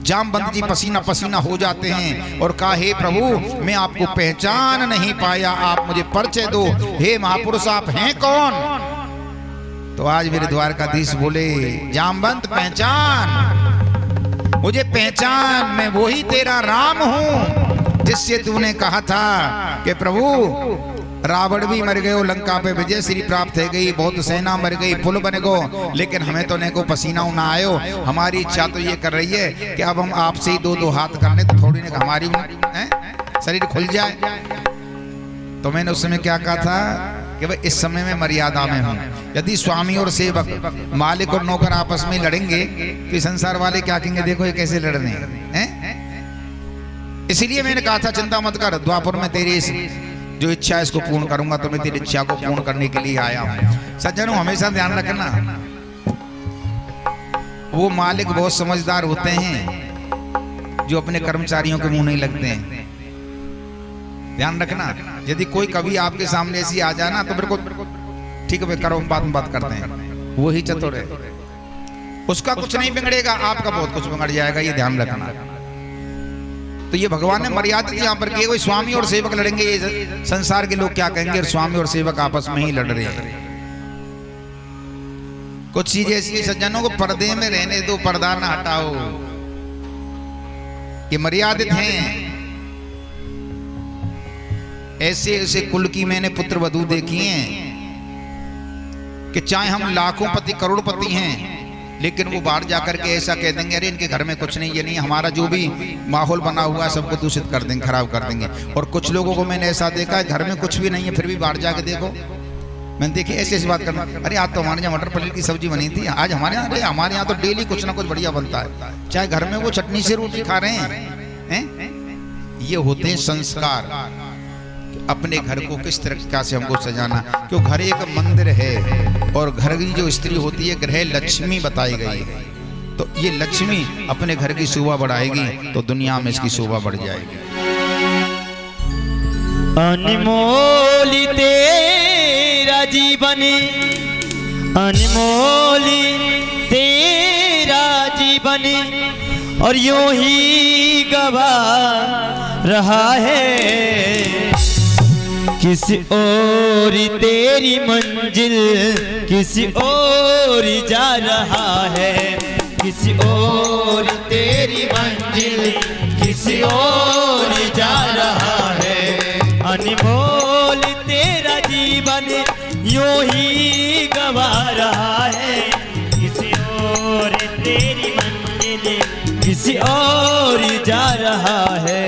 जामवंत जी पसीना पसीना हो जाते हैं और कहा, हे प्रभु मैं आपको पहचान नहीं पाया, आप मुझे परिचय दो। हे महापुरुष आप हैं कौन? तो आज मेरे द्वारकाधीश बोले, जामवंत पहचान, मुझे पहचान, मैं वही तेरा राम हूं जिससे तूने कहा था कि प्रभु रावण भी मर गए, लंका पे विजय श्री प्राप्त हो गई, बहुत सेना मर गई, पुल बन गो, लेकिन हमें तो को पसीना ना आयो। हमारी इच्छा तो ये कर रही है कि अब हम आपसे ही दो हाथ कर ले तो थोड़ी ने हमारी शरीर खुल जाए। तो मैंने उस समय क्या कहा था कि भाई इस समय में मर्यादा में हूँ। यदि स्वामी और सेवक, मालिक और नौकर आपस में लड़ेंगे तो संसार वाले क्या कहेंगे, देखो ये कैसे लड़ रहे हैं। इसीलिए मैंने कहा था चिंता मत कर, द्वापर में तेरी जो इच्छा है इसको पूर्ण करूंगा, तो मैं तेरी इच्छा को पूर्ण करने के लिए आया हूं। सज्जनों हमेशा ध्यान रखना, वो मालिक बहुत समझदार होते हैं जो अपने कर्मचारियों के मुंह नहीं लगते हैं। ध्यान रखना, यदि कोई कभी आपके सामने ऐसी आ जाए ना तो मेरे को ठीक है करो, बात करते हैं, वो ही चतुर है, उसका कुछ नहीं बिगड़ेगा, आपका बहुत कुछ बिगड़ जाएगा, ये ध्यान रखना। तो ये भगवान ने मर्यादा यहाँ पर की, कोई स्वामी और सेवक लड़ेंगे, ये संसार के लोग क्या कहेंगे, और स्वामी और सेवक आपस में ही लड़ रहे हैं। कुछ चीजें ऐसी सज्जनों को पर्दे में रहने दो, पर्दा ना हटाओ, ये मर्यादित हैं। ऐसे ऐसे कुल की मैंने पुत्र वधू देखी हैं कि चाहे हम लाखों पति करोड़पति हैं, लेकिन वो बाहर जाकर के ऐसा कह देंगे, अरे इनके घर में कुछ नहीं, ये नहीं, हमारा जो भी माहौल बना हुआ है सबको दूषित कर देंगे, खराब कर देंगे। और कुछ लोगों को मैंने ऐसा देखा है घर में कुछ भी नहीं है फिर भी बाहर जाके देखो, मैंने देखी ऐसे ऐसी बात करना, अरे आज तो हमारे यहाँ मटर पनीर की सब्जी बनी थी, आज हमारे यहाँ, अरे हमारे यहाँ तो डेली कुछ ना कुछ बढ़िया बनता है, चाहे घर में वो चटनी से रोटी खा रहे हैं। ये होते हैं संस्कार, अपने घर को किस तरीका से हमको सजाना। क्यों, घर एक मंदिर है और घर की जो स्त्री होती है गृह लक्ष्मी बताई गई है, तो ये लक्ष्मी अपने घर की शोभा बढ़ाएगी तो दुनिया में इसकी शोभा बढ़ जाएगी। अनमोल तेरा जीवन, अनमोल तेरा जीवन, और यूं ही गवा रहा है। किस ओर तेरी मंजिल, किस ओर जा रहा है, किस ओर तेरी मंजिल, किस ओर जा रहा है। अनमोल तेरा जीवन यूं ही गवा रहा है, किस ओर तेरी मंजिल, किस ओर जा रहा है।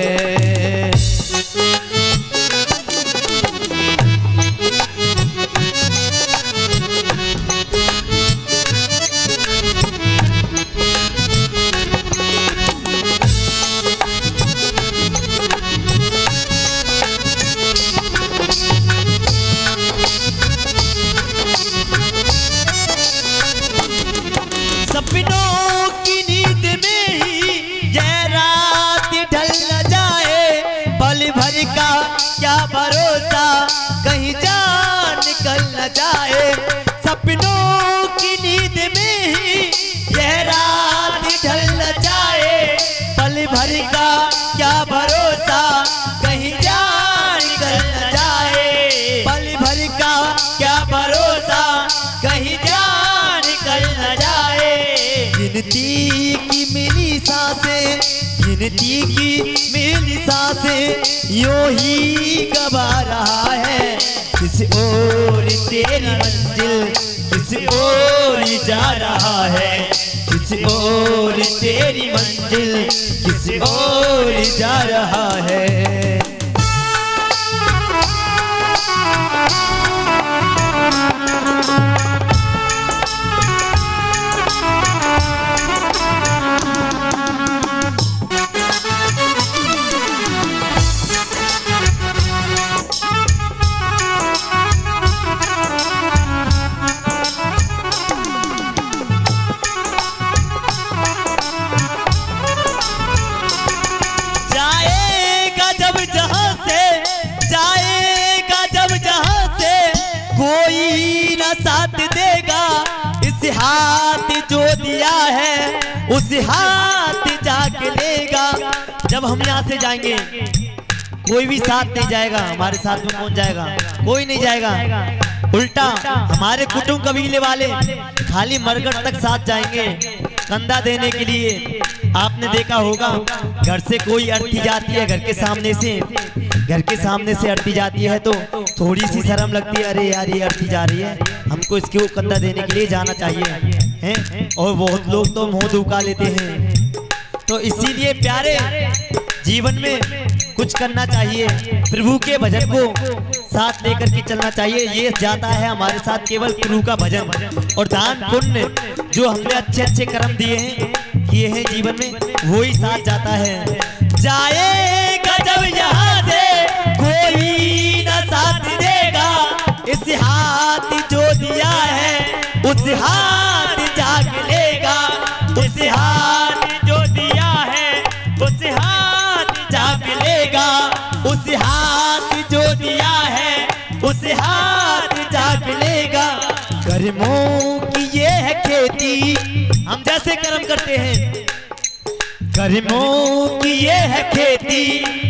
सपनों की नींद में ही यह रात ढल न जाए, पल भर का क्या भरोसा, कहीं जान निकल न जाए। सपनों की नींद में ही यह रात ढल न जाए, पल भर का क्या भरोसा, कहीं जान निकल न जाए। पल भर का क्या भरोसा, कहीं जान निकल न जाए। गिनती की मिली सांसें, गिनती गिनती की मेरी सांसें यूं ही गवा रहा है। किस ओर तेरी मंजिल किस ओर जा रहा है, किस ओर तेरी मंजिल किस ओर जा रहा है। कोई न साथ देगा, इस हाथ जो दिया है उस हाथ जाके लेगा। जब हम यहाँ से जाएंगे कोई भी साथ नहीं जाएगा, हमारे साथ में कौन जाएगा? कोई नहीं जाएगा। उल्टा हमारे कुटुंब कबीले वाले खाली मरगट तक साथ जाएंगे कंधा देने के लिए। आपने देखा होगा घर से कोई अर्थी जाती है, घर के सामने से अर्थी जाती है तो थोड़ी सी शर्म लगती है, अरे यार ये अर्थी जा रही है, हमको इसके कंधा देने के लिए जाना चाहिए हैं। और बहुत लोग तो मुंह दुबका लेते हैं। तो इसीलिए प्यारे जीवन में कुछ करना चाहिए, प्रभु के भजन को साथ लेकर के चलना चाहिए। ये जाता है हमारे साथ केवल प्रभु का भजन और दान पुण्य जो हमने अच्छे अच्छे कर्म दिए हैं किए हैं जीवन में, वो ही साथ जाता है। जाएगा जब यहाँ से कोई न साथ देगा, इस हाथ जो दिया है उस हाथ जाके लेगा, उस हाथ जो दिया है उस हाथ जाके लेगा, उस हाथ जो दिया है उस हाथ जाके लेगा। कर्मों की ये है खेती, हम जैसे कर्म करते हैं कर्मों की ये है खेती,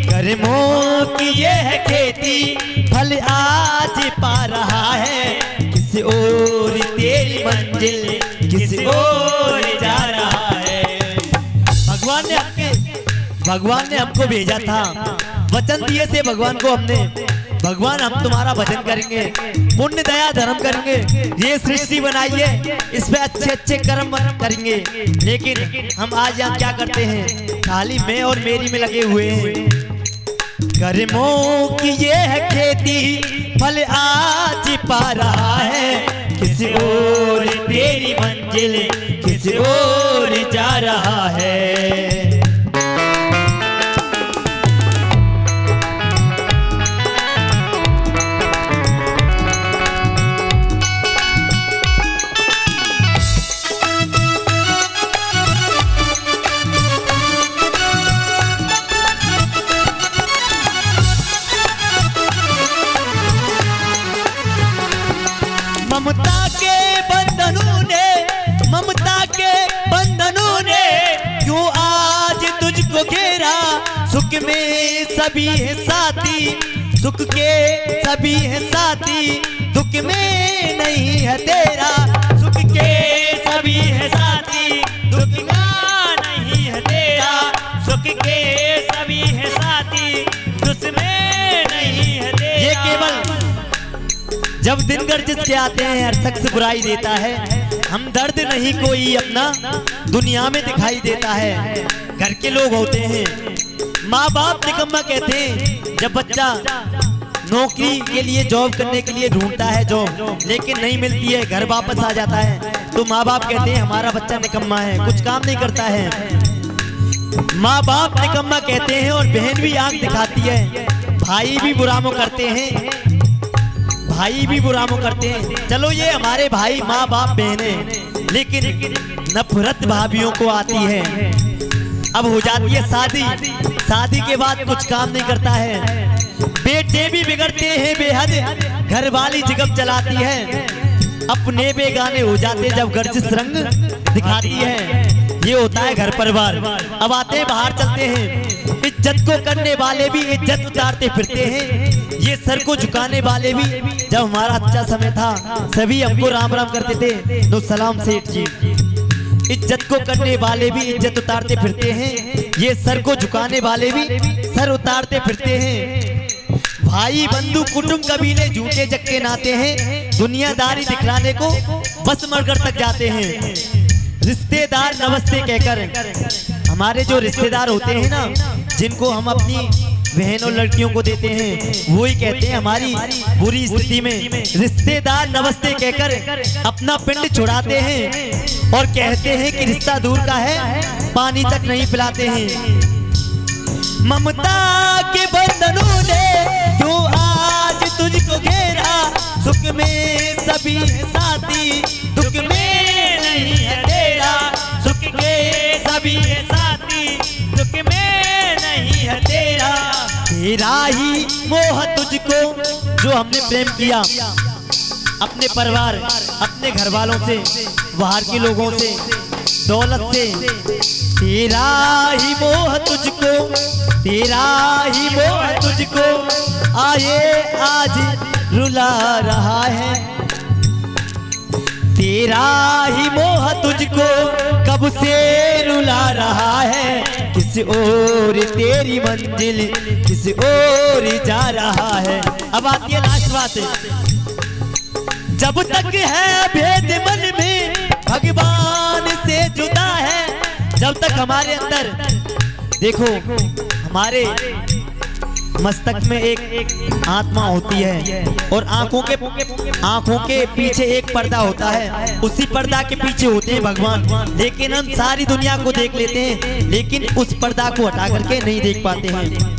कर्मों की ये है खेती, फल आज पा रहा है। किस ओर तेरी मंजिल किस ओर जा रहा है। भगवान ने हमको भेजा था, वचन दिए से भगवान को हमने, भगवान हम तुम्हारा भजन करेंगे, पुण्य दया धर्म करेंगे, ये सृष्टि बनाई है इस पे अच्छे अच्छे कर्म करेंगे। लेकिन हम आज यहाँ क्या करते हैं, खाली मैं और मेरी में लगे हुए हैं। कर्मों की ये है खेती, फल आज पा रहा है। किस ओर तेरी मंजिल किस ओर जा रहा है। सुख में सभी है साथी, सुख के सभी है साथी, दुख में नहीं है तेरा। सुख के सभी है साथी, दुख में नहीं है तेरा। सुख के सभी है साथी, दुख में नहीं है तेरा। ये केवल जब दिन गर्जिश के आते हैं हर शख्स बुराई देता है, हम दर्द नहीं कोई अपना दुनिया में दिखाई देता है। घर के लोग होते हैं, माँ बाप निकम्मा कहते हैं, जब बच्चा नौकरी के लिए जॉब करने के लिए ढूंढता है जॉब लेकिन नहीं मिलती है, घर वापस आ जाता है तो माँ बाप कहते हैं हमारा बच्चा निकम्मा है, कुछ काम नहीं करता है। माँ बाप निकम्मा कहते हैं और बहन भी आंख दिखाती है, भाई भी बुरामो करते हैं, भाई भी बुरामो करते हैं। चलो ये हमारे भाई माँ बाप बहनें, लेकिन नफरत भाभीियों को आती है। अब हो जाती है शादी, शादी के बाद कुछ काम नहीं करता है, बेटे भी बिगड़ते हैं बेहद, घर वाली जिगम चलाती है, अपने बेगाने हो जाते जब गर्जिश रंग दिखाती है। ये होता है घर परिवार। अब आते हैं बाहर चलते हैं, इज्जत को करने वाले भी इज्जत उतारते फिरते हैं, ये सर को झुकाने वाले भी। जब हमारा अच्छा समय था सभी हमको राम राम करते थे, तो सलाम सेठ जी। इज्जत को करने वाले भी इज्जत उतारते फिरते हैं, ये सर को झुकाने वाले भी सर उतारते फिरते हैं। भाई बंधु कुटुंब कबीले झूठे जक्के नाते हैं, दुनियादारी दिखलाने को बस मरकर तक जाते हैं। रिश्तेदार नमस्ते कहकर, हमारे जो रिश्तेदार होते हैं ना, जिनको हम अपनी बहन और लड़कियों को देते हैं, वही कहते हैं हमारी बुरी स्थिति में रिश्तेदार नमस्ते कहकर अपना पिंड छुड़ाते हैं और कहते हैं कि रिश्ता दूर का है, पानी तक नहीं पिलाते हैं। ममता के बंधनों ने क्यों आज तुझको घेरा, सुख में सभी है साथी, दुख में नहीं है तेरा, सुख के सभी है साथी, दुख में नहीं है तेरा। तेरा ही मोह तुझको, जो हमने प्रेम किया अपने परिवार, अपने घर वालों से, बाहर के लोगों से, दौलत से, तेरा ही मोह तुझको, तेरा ही मोह तुझको आए आज रुला रहा है। तेरा ही मोह तुझको कब से रुला रहा है, किसी और तेरी मंजिल किसी और जा रहा है। अब आती है लास्ट बात, जब तक है भेद मन में भगवान से जुदा है, जब तक हमारे अंदर देखो, हमारे मस्तक में एक आत्मा होती है और आंखों के पीछे एक पर्दा होता है, उसी पर्दा के पीछे होते हैं भगवान। लेकिन हम सारी दुनिया को देख लेते हैं, लेकिन उस पर्दा को हटा करके नहीं देख पाते हैं।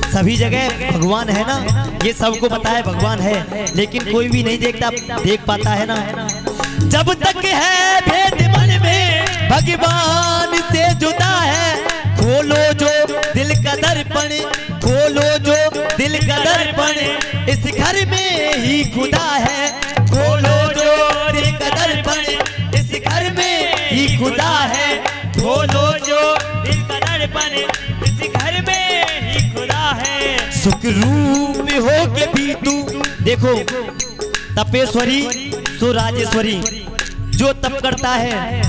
सभी जगह भगवान है ना, ये सबको पता है भगवान है, लेकिन कोई भी नहीं देख पाता है ना। जब तक है भेद मन में भगवान से जुदा है, खोलो जो दिल का दर्पण, खोलो जो दिल का दर्पण, इस घर में ही खुदा है, खोलो जो दिल का दर्पण, इस घर में ही खुदा है, खोलो जो दिल का दर्पण, इस घर में ही खुदा है। सुख रूप हो के भी तू देखो, तपेश्वरी सो राजेश्वरी, जो तप करता है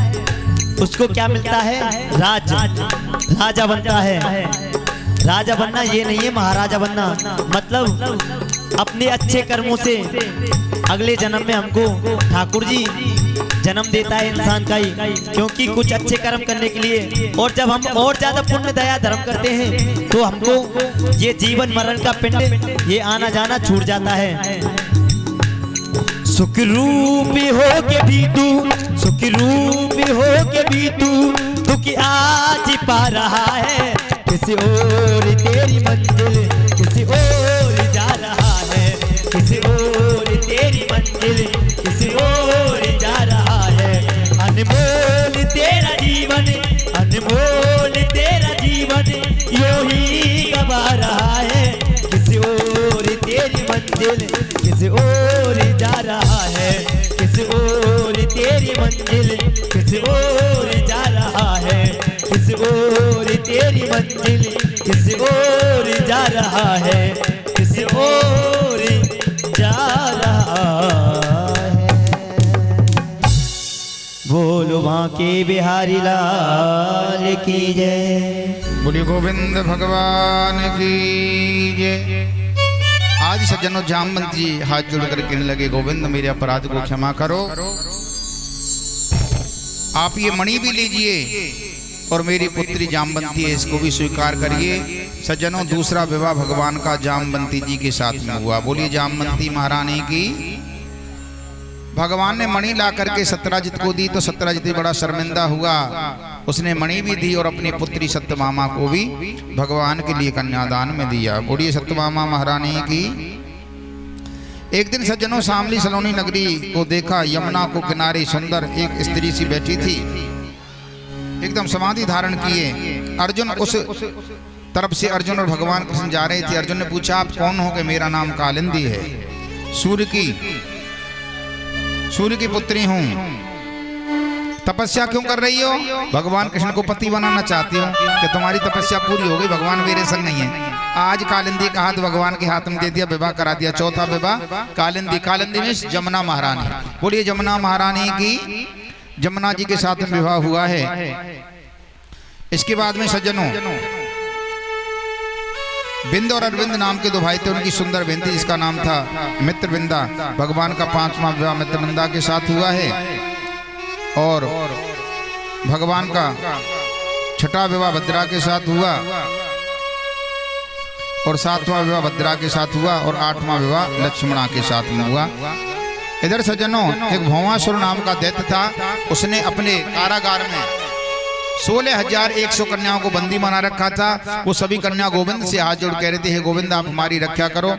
उसको क्या मिलता है, राजा बनता है। राजा बनना ये नहीं है महाराजा बनना, मतलब अपने अच्छे कर्मों से अगले जन्म में हमको ठाकुर जी जन्म देता है इंसान का ही, क्योंकि कुछ अच्छे कर्म करने के लिए। और जब हम और ज्यादा पुण्य दया धर्म करते हैं तो हमको ये जीवन मरण का पिंड ये आना जाना छूट जाता है। सुख रूप हो के भी तू, सुख रूप हो के भी तू दुख आज पा रहा है, किसी और तेरी मंजिल किसी और जा रहा है, किसी और तेरी मंजिल किसी और जा रहा है। अनमोल तेरा जीवन, अनमोल तेरा जीवन यूं ही गवा रहा है, किसी और तेरी मंजिल किसी और जा रहा है, किसी और तेरी मंजिल किसी और जा रहा है, किसी और तेरी मंजिल किसी और जा रहा है, किसी और जा रहा है। बोलो वहाँ के बिहारी लाल की जय, बोलिए गोविंद भगवान की जय। आज सज्जनों जामवंत जी हाथ जोड़कर कहने लगे, गोविंद मेरे अपराध को क्षमा करो, आप ये मणि भी लीजिए और मेरी पुत्री जामवंती है इसको भी स्वीकार करिए। सज्जनों दूसरा विवाह भगवान का जामवंती जी के साथ में हुआ। बोलिए जामवंती महारानी की। भगवान ने मणि ला करके सत्यराजित को दी तो सत्यराजित बड़ा शर्मिंदा हुआ, उसने मणि भी दी और अपनी पुत्री सत्यभामा को भी भगवान के लिए कन्यादान में दिया। बोलिए सत्यभामा महारानी की। एक दिन सज्जनों शामली सलोनी नगरी को देखा, यमुना को किनारे सुंदर एक स्त्री सी बैठी थी, एकदम समाधि धारण किए। अर्जुन उस तरफ से अर्जुन और भगवान कृष्ण जा रहे थे। अर्जुन ने पूछा आप कौन हो? कि मेरा नाम कालिंदी है, सूर्य की पुत्री हूँ। तपस्या क्यों कर रही हो? भगवान कृष्ण को पति बनाना चाहती हूँ। कि तुम्हारी तपस्या पूरी हो गई, भगवान मेरे संग नहीं है। आज कालिंदी का हाथ भगवान के हाथ में दे दिया, विवाह करा दिया। चौथा विवाह कालिंदी। कालिंदी में जमुना महारानी। बोलिए जमुना महारानी की। जमुना जी के साथ में विवाह हुआ है। इसके बाद में सज्जनों बिंद और अरविंद नाम के दो भाई थे, उनकी सुंदर बहन थी जिसका नाम था मित्रविंदा। भगवान का 5वां विवाह मित्रविंदा के साथ हुआ है और भगवान का 6वां विवाह भद्रा के साथ हुआ और 7वां विवाह भद्रा के साथ हुआ और 8वां विवाह लक्ष्मणा के साथ में हुआ। इधर सज्जनों एक भौमासुर नाम का दैत्य था, उसने अपने कारागार में 16,100 कन्याओं को बंदी बना रखा था। वो सभी कन्या गोविंद से हाथ जोड़ कह रहे थे, हे गोविंद आप हमारी रक्षा करो,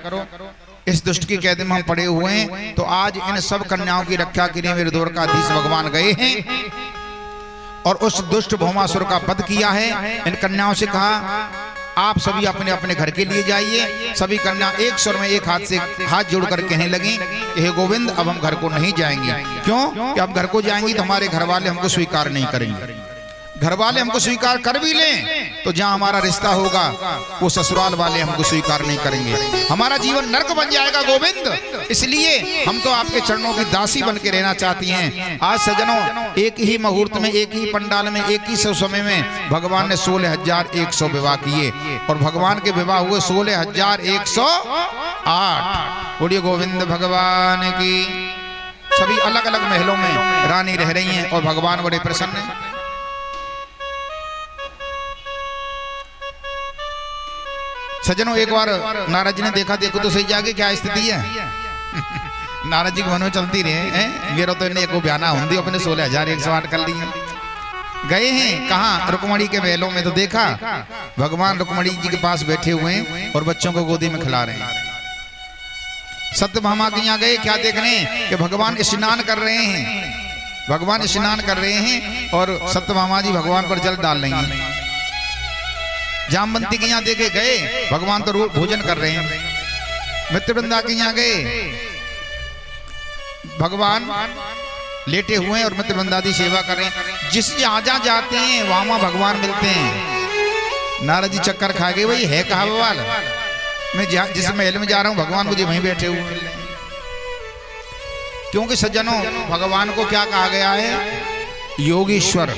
इस दुष्ट की कैद में हम पड़े हुए हैं। तो आज इन सब कन्याओं की रक्षा के लिए मेरे द्वारकाधीश भगवान गए हैं और उस दुष्ट भौमासुर का वध किया है। इन कन्याओं से कहा आप सभी अपने अपने घर के लिए जाइए। सभी कन्या एक स्वर में एक हाथ से हाथ जोड़कर कहने लगी कि हे गोविंद अब हम घर को नहीं जाएंगे। क्यों कि अब घर को जाएंगे तो हमारे घर वाले हमको स्वीकार नहीं करेंगे। घर वाले हमको स्वीकार कर भी लें तो जहां हमारा रिश्ता होगा वो ससुराल वाले हमको स्वीकार नहीं करेंगे, हमारा जीवन नरक बन जाएगा गोविंद। इसलिए हम तो आपके चरणों की दासी बन के रहना चाहती हैं। आज सज्जनों एक ही मुहूर्त में, एक ही पंडाल में, एक ही समय में भगवान ने 16,100 विवाह किए और भगवान के विवाह हुए 16,108। बोलिए गोविंद भगवान की। सभी अलग अलग महलों में रानी रह रही हैं और भगवान बड़े प्रसन्न हैं। सज्जनों एक बार नारद जी ने देखा, देखो तो सही जाके क्या स्थिति है। नारद जी के मन में चलती रहे मेरा तो इन्हें को बयाना होंगी अपने 16,108 कर लिए। गए हैं कहाँ रुक्मणी के महलों में, तो देखा भगवान रुक्मणी जी के पास बैठे हुए हैं और बच्चों को गोदी में खिला रहे हैं। सत्यभामा के यहाँ गए, क्या देखने कि भगवान स्नान कर रहे हैं। भगवान स्नान कर रहे हैं और सत्यभामा जी भगवान पर जल डाल रही हैं। जामवंती के यहाँ देखे गए, भगवान तो भोजन कर रहे हैं। मित्रवृंदा के यहाँ गए, भगवान लेटे हुए हैं और मित्रवृंदा की सेवा कर रहे हैं। जिस जहाँ जाते हैं वहां भगवान मिलते हैं। नारद जी चक्कर खा गए, भाई है कहा बवाल, मैं जिस महल में जा रहा हूँ भगवान मुझे वहीं बैठे हुए मिल रहे हैं। क्योंकि सज्जनों भगवान को क्या कहा गया है, योगीश्वर।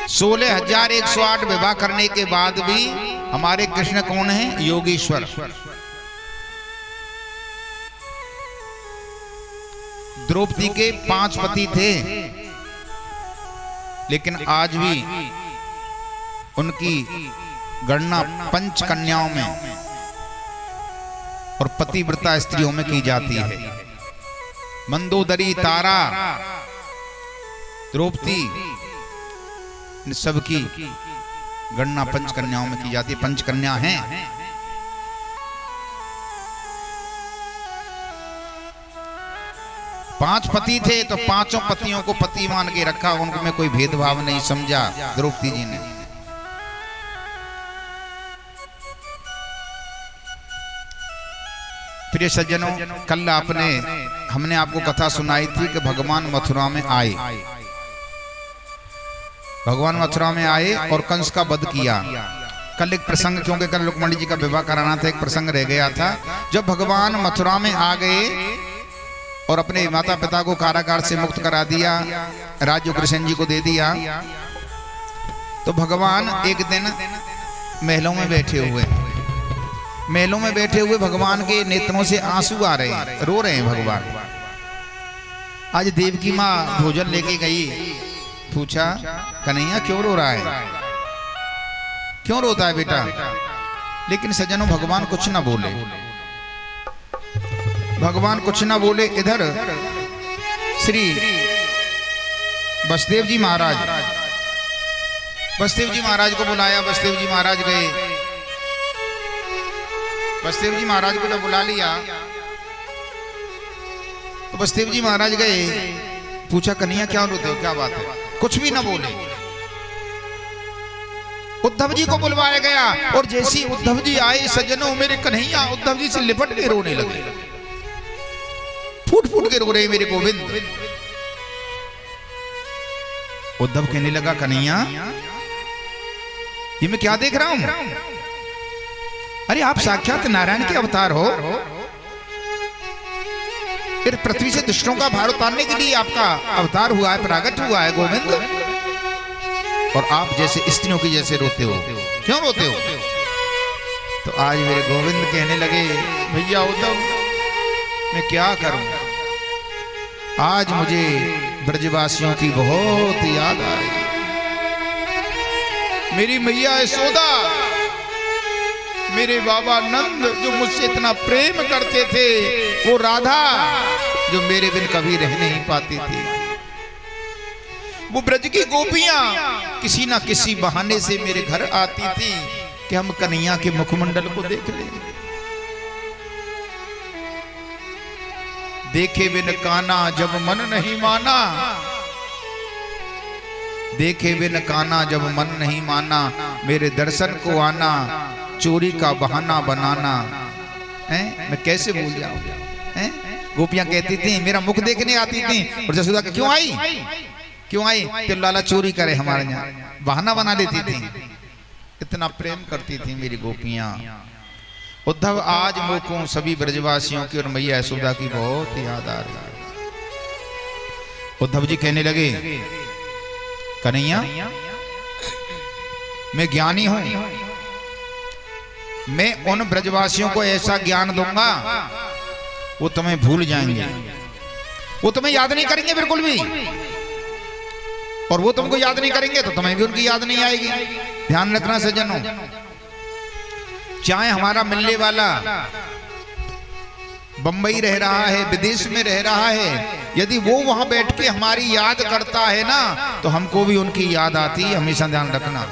16,108 विवाह करने के बाद भी हमारे कृष्ण कौन है, योगीश्वर। द्रौपदी के 5 पति थे, लेकिन आज भी उनकी गणना 5 कन्याओं में और पतिव्रता स्त्रियों में की जाती है। मंदोदरी, तारा, द्रौपदी, इन सबकी गणना 5 कन्याओं में की जाती है। 5 कन्या हैं। पांच पति थे तो पांचों पतियों को पति मान के रखा, उनमें कोई भेदभाव नहीं समझा द्रौपदी जी ने। प्रिय सज्जनों, कल हमने आपको कथा सुनाई थी कि भगवान मथुरा में आए। भगवान मथुरा में आए और कंस का वध किया। कल एक प्रसंग, क्योंकि कल रुक्मणी जी का विवाह कराना था, एक प्रसंग रह गया था। जब भगवान मथुरा में आ गए और अपने माता पिता को कारागार से मुक्त करा दिया, राज्य कृष्ण जी को दे दिया, तो भगवान एक दिन महलों में बैठे हुए, महलों में बैठे हुए भगवान के नेत्रों से आंसू आ रहे हैं, रो रहे हैं भगवान। आज देवकी माँ भोजन लेके गई, पूछा कन्हैया क्यों रो रहा है, क्यों रोता है बेटा। लेकिन सज्जनों भगवान कुछ ना बोले, भगवान कुछ ना बोले। इधर श्री वसुदेव जी महाराज, वसुदेव जी महाराज को बुलाया। वसुदेव जी महाराज गए, वसुदेव जी महाराज को जब बुला लिया तो वसुदेव जी महाराज गए, पूछा कन्हैया क्या रोते हो, क्या बात है। कुछ भी ना बोले। उद्धव जी को बुलवाया गया और जैसी उद्धव जी आए सज्जनों, मेरे कन्हैया उद्धव जी से लिपट के रोने लगे, फूट फूट के रो रहे मेरे गोविंद। उद्धव कहने लगा कन्हैया ये मैं क्या देख रहा हूं, अरे आप साक्षात नारायण के अवतार हो, फिर पृथ्वी से दुष्टों का भार उतारने के लिए आपका अवतार हुआ है, प्रागट हुआ है गोविंद। और आप जैसे स्त्रियों की जैसे रोते हो, क्यों रोते हो? तो आज मेरे गोविंद कहने लगे, भैया उद्धव मैं क्या करूं, आज मुझे ब्रजवासियों की बहुत याद आ रही। मेरी मैया यशोदा, मेरे बाबा नंद जो मुझसे इतना प्रेम करते थे, वो राधा जो मेरे बिन कभी रह नहीं पाती थी, वो ब्रज की गोपियां किसी ना किसी बहाने से मेरे घर आती थी कि हम कन्हैया के मुखमंडल को देख लें। देखे बिन काना जब मन नहीं माना, देखे बिन काना जब मन नहीं माना, मेरे दर्शन को आना चोरी का बहाना बनाना। हैं मैं कैसे भूल जाऊं? हैं गोपियां कहती थी मेरा मुख देखने आती थी, और जसोदा के क्यों आई, क्यों आई? तो लाला चोरी करे हमारे यहाँ, बहाना बना लेती थी। इतना प्रेम करती थी मेरी गोपियां। उद्धव आज मुझको सभी ब्रजवासियों की और मैया यशोदा की बहुत याद आ रही है। उद्धव जी कहने लगे, कन्हैया मैं ज्ञानी हूं, मैं उन ब्रजवासियों को ऐसा ज्ञान दूंगा वो तुम्हें भूल जाएंगे, वो तुम्हें याद नहीं करेंगे बिल्कुल भी, और वो तुमको याद नहीं करेंगे तो तुम्हें भी उनकी याद नहीं आएगी। ध्यान रखना सज्जनों, चाहे हमारा मिलने वाला बंबई रह रहा है, विदेश में रह रहा है, यदि वो वहां बैठ के हमारी याद करता है ना, तो हमको भी उनकी याद आती है। हमेशा ध्यान रखना,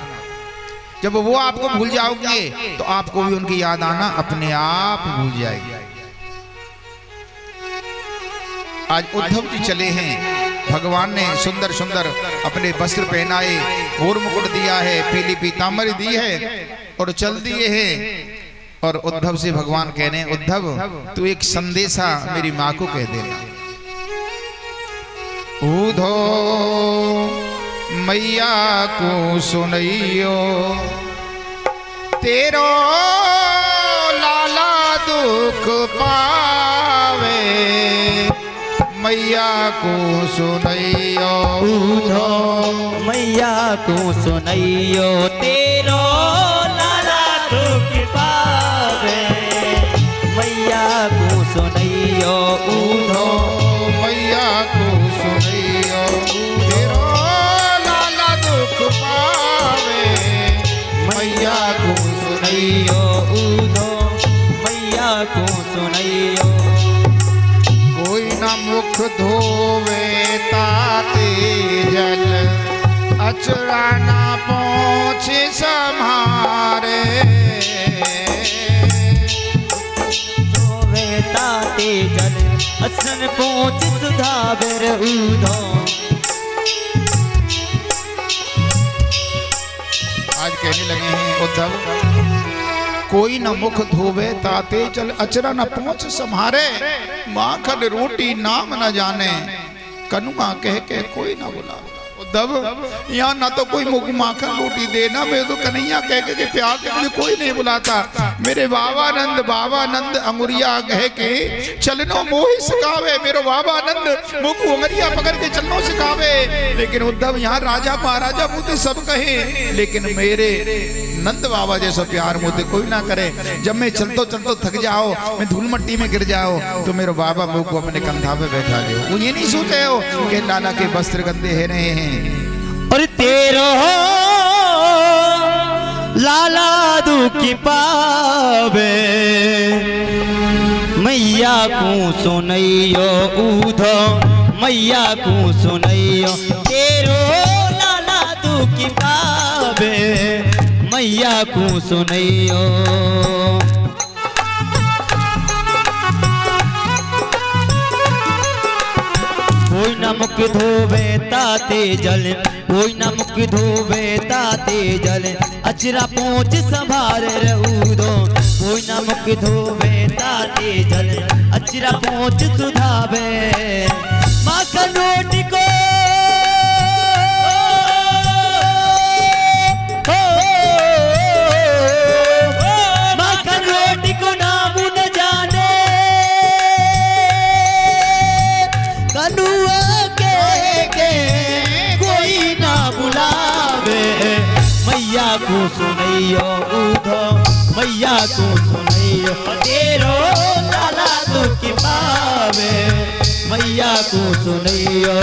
जब वो आपको भूल जाओगे तो आपको भी उनकी याद आना अपने आप भूल जाएगी। आज उद्धव जी चले हैं, भगवान ने सुंदर सुंदर अपने वस्त्र पहनाए, मोर मुकुट दिया है, पीली पीतांबरी दी है और चल दिए हैं। और उद्धव से भगवान कहने, उद्धव तू एक संदेशा मेरी माँ को कह देना। उधो मैया को सुनइयो, तेरो लाला दुख पावे, मैया को सुनइयो। उधो मैया को सुनइयो, तेरो लाला दुख पावे, मैया को सुनइयो। उधो मैया को सुनइयो, तेरो लाला दुख पावे, मैया को सुनइयो। उधो मैया को सुनइयो। कोई न मुख धोवे ताते जल, अचरा न पहुँचे सम्हारे, धोवे ताते जल, असन पहुँच सुधागर। उधो आज कहने लगे हैं उद्धव, कोई न मुख धोवे ताते जल, अचरा न पहुँच सम्हारे, माखन रोटी नाम न जाने, कनुआ कह के कोई न बुला। उद्धव यहाँ ना तो कोई मुख माखन रोटी देना, मैं तो कन्हैया कह के प्यार के मुझे कोई नहीं बुलाता। मेरे बाबा नंद अंगुरिया कह के चलनो मोहि सिखावे, मेरे बाबा नंद मुख उंगलियां पकड़ के चलनो सिखावे। लेकिन उद्धव यहाँ राजा महाराजा मुझे सब कहे, लेकिन मेरे नंद बाबा जैसा प्यार मुझे कोई ना करे। जब मैं चलतो चलतो थक जाओ, मैं धूल मट्टी में गिर जाओ, तो मेरे बाबा मुझ को अपने कंधा पे बैठा दे। वो ये नहीं सोचे हो कि लाला के वस्त्र गंदे है रहे हैं, और तेरो लाला दुखी पावे, मैया को सुनइयो। उधो मैया को सुनइयो, तेरो लाला दुखी पावे, मैया को सुनइयो। कोई न मुख धोवे ताते जल, कोई न मुख धोवे ताते जल, अचरा पहुँच संभारे। उधो कोई न मुख धोवे ताते जल, अचरा पहुँच सुधावे। माखन रोटी को माखन रोटी को नाम न जाने, मैया को सुनैयो उधो मैया को सुनैयो तेरो लाला दुख पावे मैया को सुनैयो।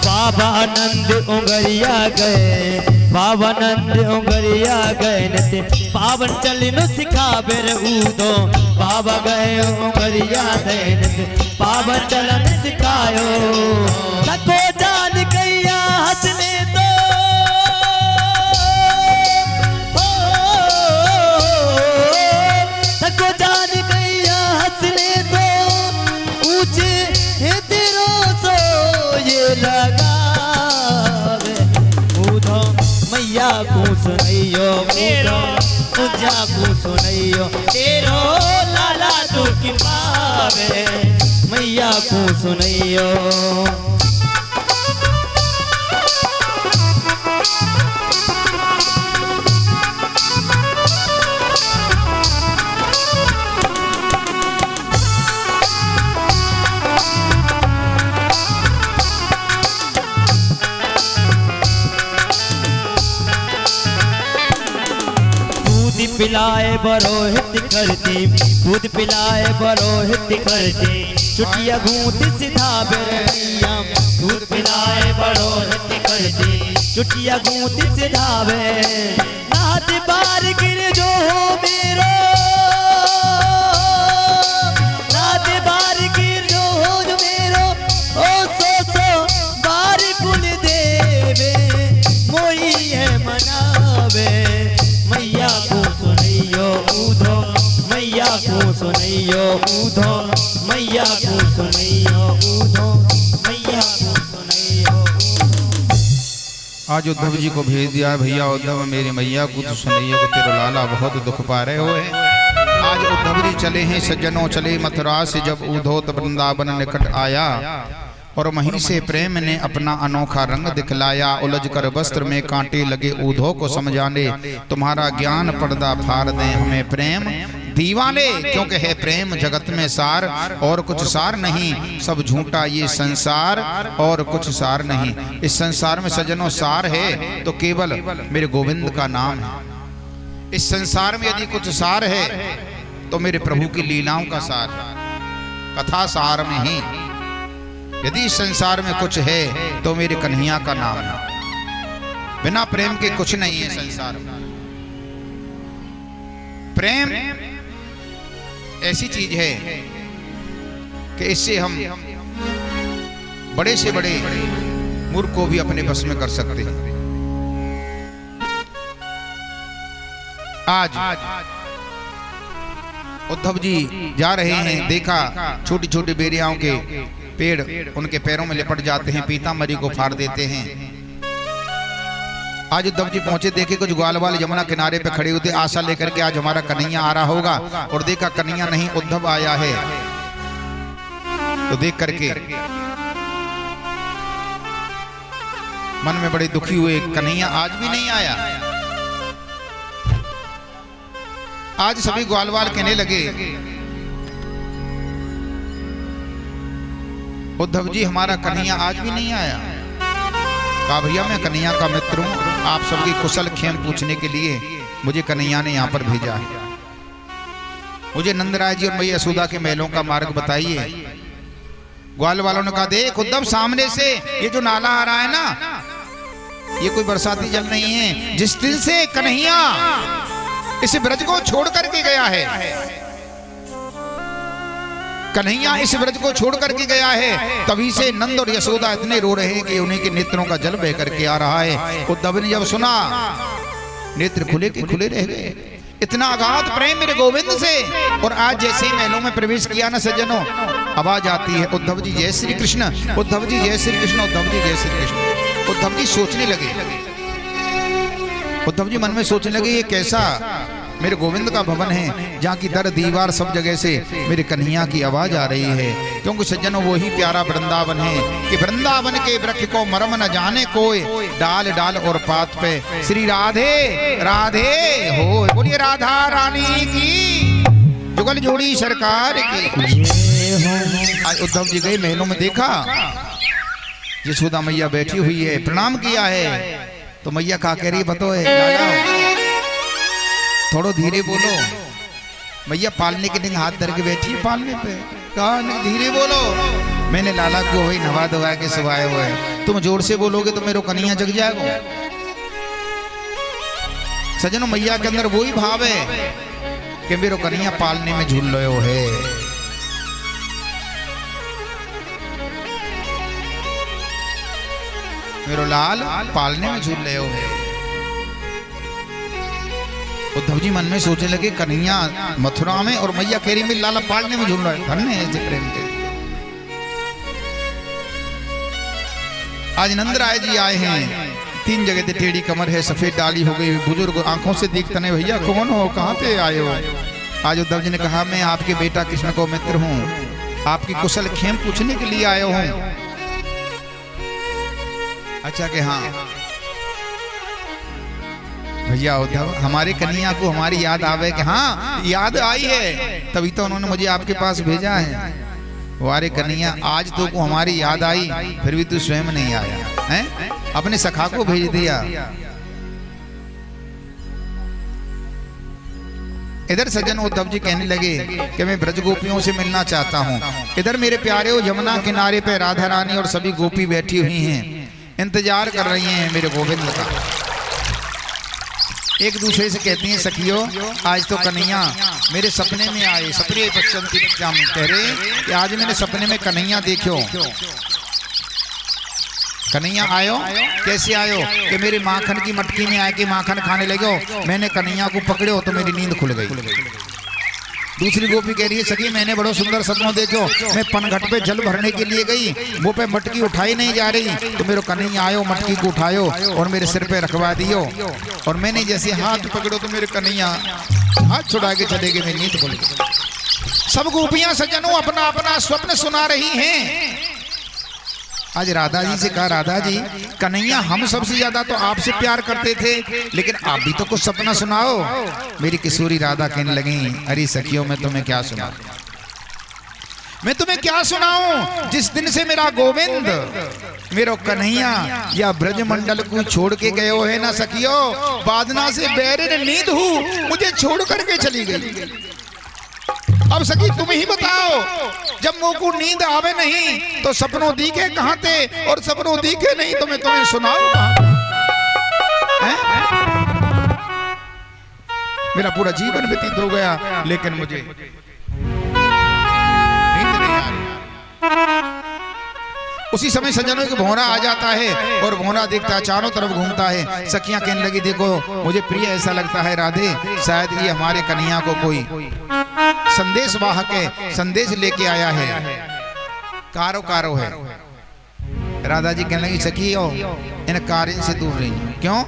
बाबा नंद उंगरिया गए बाबा नंद उंगरिया गए नते पावन चलिनो सिखावे रे उदो बाबा गए उंगरिया गए नते पावन चलन सिखायो नको जान कैया हंसने दो नको जान कैया हंसने दो ऊंचे है तेरो सो ये लगा मैया को सुनैयो तेरो पूजा को सुनैयो तेरो लाला दुख पावे मैया को सुनैयो। पिलाए बरोहित करती दूध पिलाए बरोहित करती चुटिया घूट सिधा बेरैया दूध पिलाए बरोहित करती चुटिया घूट सिधावे नाथ बार गिर जो हो मेरो नाथ बार गिर जो हो जो मेरो ओ सो बार कुल देवे मोई है मनावे मैया को सुनैयो उधो मैया को सुनैयो उधो मैया को सुनैयो उधो मैया को सुनैयो। आज उद्धव जी को भेज दिया भैया उद्धव मेरी मैया को तो सुनैयो को तेरे लाला बहुत दुख पा रहे हुए। आज उद्धव जी चले हैं सज्जनों चले मथुरा से जब उद्धव वृंदावन निकट आया और वहीं से प्रेम ने अपना अनोखा रंग दिखलाया। उलझ कर वस्त्र में कांटे लगे उद्धव को समझाने तुम्हारा ज्ञान पर्दा फाड़ दे हमें प्रेम दीवाने क्योंकि है प्रेम जगत में सार और कुछ सार नहीं सब झूठा ये संसार और कुछ सार नहीं। इस संसार में सज्जनों सार है तो केवल मेरे गोविंद का नाम है। इस संसार में यदि कुछ सार है तो मेरे प्रभु की लीलाओं का सार कथा सार में ही। यदि संसार में कुछ है तो मेरे कन्हैया का नाम है। बिना प्रेम के कुछ नहीं है संसार में। प्रेम ऐसी चीज है कि इससे हम बड़े से बड़े मूर्ख को भी अपने बस में कर सकते हैं। आज उद्धव जी जा रहे हैं, देखा छोटी छोटी बेरियाओं के पेड़ उनके पैरों में लिपट जाते हैं, पीतांबरी को फाड़ देते हैं। आज उद्धव जी पहुंचे, देखे कुछ ग्वाल वाले यमुना किनारे पे खड़े होते, आशा लेकर के आज हमारा कन्हैया आ रहा होगा, और देखा कन्हैया नहीं उद्धव आया है। तो देख करके मन में बड़े दुखी हुए, कन्हैया आज भी नहीं आया। आज सभी ग्वालवाल कहने लगे उद्धव जी हमारा कन्हैया आज भी नहीं आया। कहा भैया मैं कन्हैया का मित्र हूं, आप सबकी कुशल क्षेम पूछने के लिए मुझे कन्हैया ने यहाँ पर भेजा है। मुझे नंदराय जी और मैया यशोदा के महलों का मार्ग बताइए। ग्वाल वालों ने कहा देख उद्धव सामने से ये जो नाला आ रहा है ना, ये कोई बरसाती जल नहीं है। जिस दिन से कन्हैया इस ब्रज को छोड़ करके गया है, कन्हैया इस ब्रज को छोड़ करके गया है, तभी से नंद और यशोदा इतने रो रहे हैं कि उन्हीं के नेत्रों का जल बह करके आ रहा है। उद्धव ने जब सुना नेत्र खुले के खुले रह गए। इतना अगाध प्रेम मेरे गोविंद से। और आज जैसे ही महलों में प्रवेश किया ना सज्जनों, आवाज आती है उद्धव जी जय श्री कृष्ण, उद्धव जी जय श्री कृष्ण, उद्धव जी जय श्री कृष्ण। उद्धव जी सोचने लगे, उद्धव जी मन में सोचने लगे ये कैसा मेरे गोविंद का भवन है, जहाँ की दर दीवार सब जगह से मेरे कन्हैया की आवाज आ रही है। क्योंकि सज्जनों वही प्यारा वृंदावन है कि वृंदावन के वृक्ष को मरम न जाने कोई, डाल डाल और पात पे श्री राधे राधे हो। बोलिए राधा रानी की, जुगल जोड़ी सरकार की। आज उद्धव जी गए महलों में, देखा यशोदा मैया बैठी हुई है, प्रणाम किया है तो मैया का कह रही बतो है लाला थोड़ो धीरे बोलो। मैया पालने के दिन हाथ धर के बैठी है पालने पे, कहा नहीं धीरे बोलो। मैंने लाला को वही नवा धवा के सुवाए हुए है, तुम जोर से बोलोगे तो मेरे कन्हैया जग जाएगा। सजनों मैया के अंदर वही भाव है कि मेरे कन्हैया पालने में झूल रहे है। मेरो लाल पालने में झूल रहे हो। उद्धव जी मन में सोचने लगे कन्हैया मथुरा में और मैया केरी में लाला पालने में झूल रहा है, धन्य है जी प्रेम के। आज नंदराय जी आए हैं, 3 जगह से टेढ़ी कमर है, सफेद डाली हो गई, बुजुर्ग आंखों से दिखते नहीं, भैया कौन हो, कहाँ पे आए हो। आज उद्धव जी ने कहा मैं आपके बेटा कृष्ण को मित्र हूँ, आपकी कुशल खेम पूछने के लिए आया हूँ। अच्छा कि हाँ भैया उद्धव, हमारे कन्हैया को हमारी याद आवे कि हाँ याद आई है, तभी तो उन्होंने मुझे आपके पास भेजा है। वारे कन्हैया आज तो को हमारी याद आई, फिर भी तू स्वयं नहीं आया है, अपने सखा को भेज दिया। इधर सज्जन उद्धव जी कहने लगे कि मैं ब्रज गोपियों से मिलना चाहता हूँ। इधर मेरे प्यारे हो यमुना किनारे पे राधा रानी और सभी गोपी बैठी हुई हैं, इंतजार कर रही हैं मेरे गोविंद का। एक दूसरे से कहती हैं सखियों आज तो कन्हैया मेरे सपने में आए, सपने बच्चन की कह रहे कि आज मैंने सपने में कन्हैया देखो। कन्हैया आयो, कैसे आयो कि मेरे माखन की मटकी में आके माखन खाने लगे हो, मैंने कन्हैया को पकड़ो तो मेरी नींद खुल गई। दूसरी गोपी कह रही है सखी मैंने बड़ो सुंदर सपनों देखो, मैं पनघट पे जल भरने के लिए गई, वो पे मटकी उठाई नहीं जा रही, तो मेरे कन्हैया आयो मटकी को उठायो और मेरे सिर पे रखवा दियो, और मैंने जैसे हाथ पकड़ो तो मेरे कन्हैया हाथ छुड़ा के चले गए, मेरी नींद खुल गई। सब गोपियां सज्जनों अपना अपना स्वप्न सुना रही हैं। आज राधा जी से कहा राधा जी कन्हैया हम सबसे ज्यादा तो आपसे प्यार करते थे, लेकिन आप भी तो कुछ सपना सुनाओ। मेरी किशोरी राधा कहने लगी अरे सखियों मैं तुम्हें क्या सुनाऊं, मैं तुम्हें क्या सुनाऊं, जिस दिन से मेरा गोविंद मेरा कन्हैया या ब्रजमंडल को छोड़ के गए हो है ना सखियों, बादना से बैरन नींद हूं मुझे छोड़ करके चली गई। अब सखी तुम ही बताओ, जब मुंह को नींद आवे नहीं तो सपनों दिखे कहां थे, और सपनों दिखे नहीं तो मैं तुम्हें सुनाऊं कहां। मेरा पूरा जीवन व्यतीत हो गया लेकिन मुझे नींद नहीं आ रही। उसी समय सज्जनों के भौरा आ जाता है और भौरा देखता है चारों तरफ घूमता है। सखियां कहने लगी देखो मुझे प्रिय ऐसा लगता है राधे, शायद ये हमारे कन्हैया को कोई संदेश वाहक है, संदेश लेके आया है, कारो कारो है। राधा जी कहने लगी सखियों इन कार्य से दूर रही। क्यों?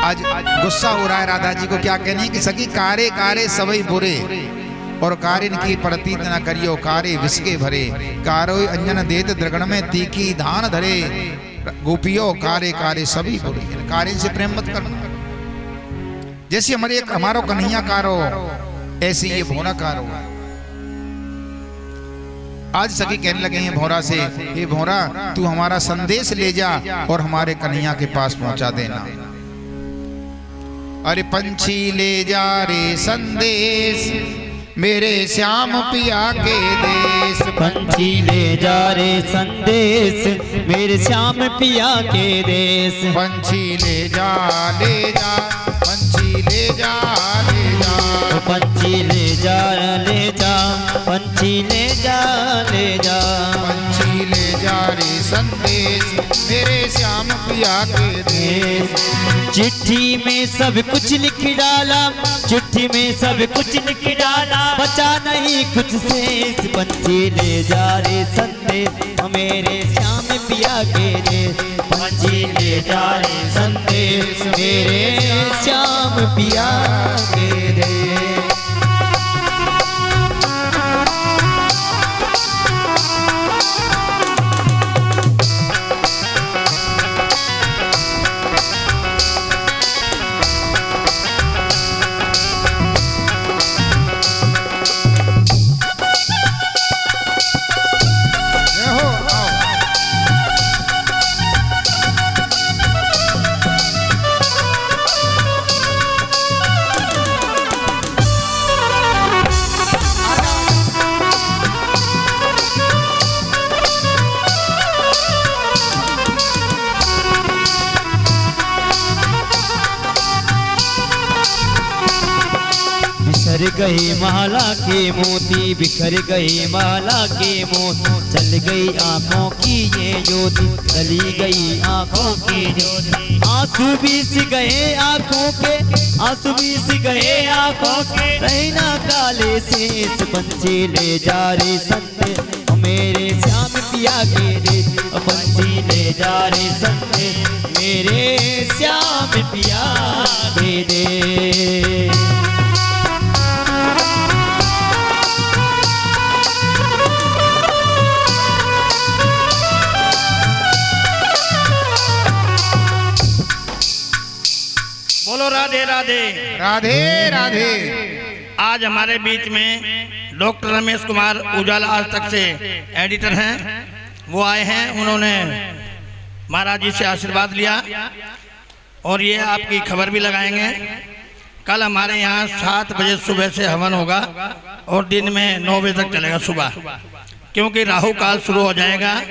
आज गुस्सा हो रहा है राधा जी को, क्या कहनी कि सखी कारे कारे सवई बुरे और कारिन की प्रतीत न करियो, कारे विस्के भरे, कारो अंजन देत द्रगण में तीखी धान धरे, गोपियों कारे कारे सभी बुरे। कारिन से प्रेम मत करना, जैसे हमारो कन्हैया कारो ऐसे ये भौरा कारो। आज सखी कहने लगे हैं भौरा से, ये भौरा तू हमारा संदेश ले जा और हमारे कन्हैया के पास पहुंचा देना। अरे पंछी ले जा रे संदेश मेरे श्याम पिया के देश, पंछी ले जा रे संदेश मेरे श्याम पिया के देश। पंछी ले जा पंछी ले जा पंछी ले जा ले जा, पंछी ले जा ले जा, पंछी ले जा रे संदेश मेरे श्याम पिया के देश। चिट्ठी में सब कुछ लिख डाला, चिट्ठी में सब कुछ लिख डाला, बचा नहीं कुछ शेष, पंछी ले जा रे संदेश मेरे श्याम पिया के रे, पंछी ले जा रे संदेश मेरे श्याम पिया के रे। बिखर गई माला के मोती, बिखर गई माला के मोती, चल गई आंखों की ये ज्योति, चली गई आंखों की ज्योति। आंसू बीस गए आंखों के, आंसू बीस गए आंखों के, रहना काले शेष पंछी ले जा रे संते मेरे श्याम पिया के रे, पंछी ले जा रे संते मेरे श्याम पिया के रे। बोलो राधे राधे। राधे राधे। आज हमारे बीच में डॉक्टर रमेश कुमार उजाला आज तक से एडिटर हैं, वो आए हैं। उन्होंने महाराज जी से आशीर्वाद लिया और ये आपकी खबर भी लगाएंगे। कल हमारे यहाँ 7 बजे सुबह से हवन होगा और दिन में 9 बजे तक चलेगा सुबह, क्योंकि राहु काल शुरू हो जाएगा।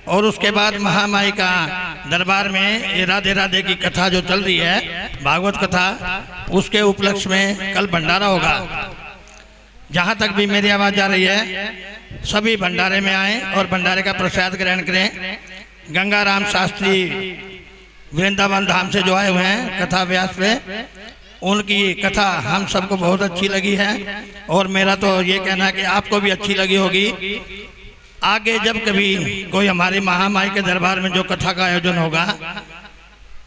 और उसके बाद महामाई का दरबार में ये राधे राधे की कथा जो चल रही है, भागवत कथा, उसके उपलक्ष्य में कल भंडारा होगा। जहाँ तक भी मेरी आवाज़ जा रही है, सभी भंडारे में आए और भंडारे का प्रसाद ग्रहण करें। गंगाराम शास्त्री वृंदावन धाम से जो आए हुए हैं कथा व्यास पे, उनकी कथा हम सबको बहुत अच्छी लगी है और मेरा तो ये कहना है कि आपको भी अच्छी लगी होगी। आगे जब कभी कोई हमारी महामाई के दरबार में जो कथा का आयोजन होगा,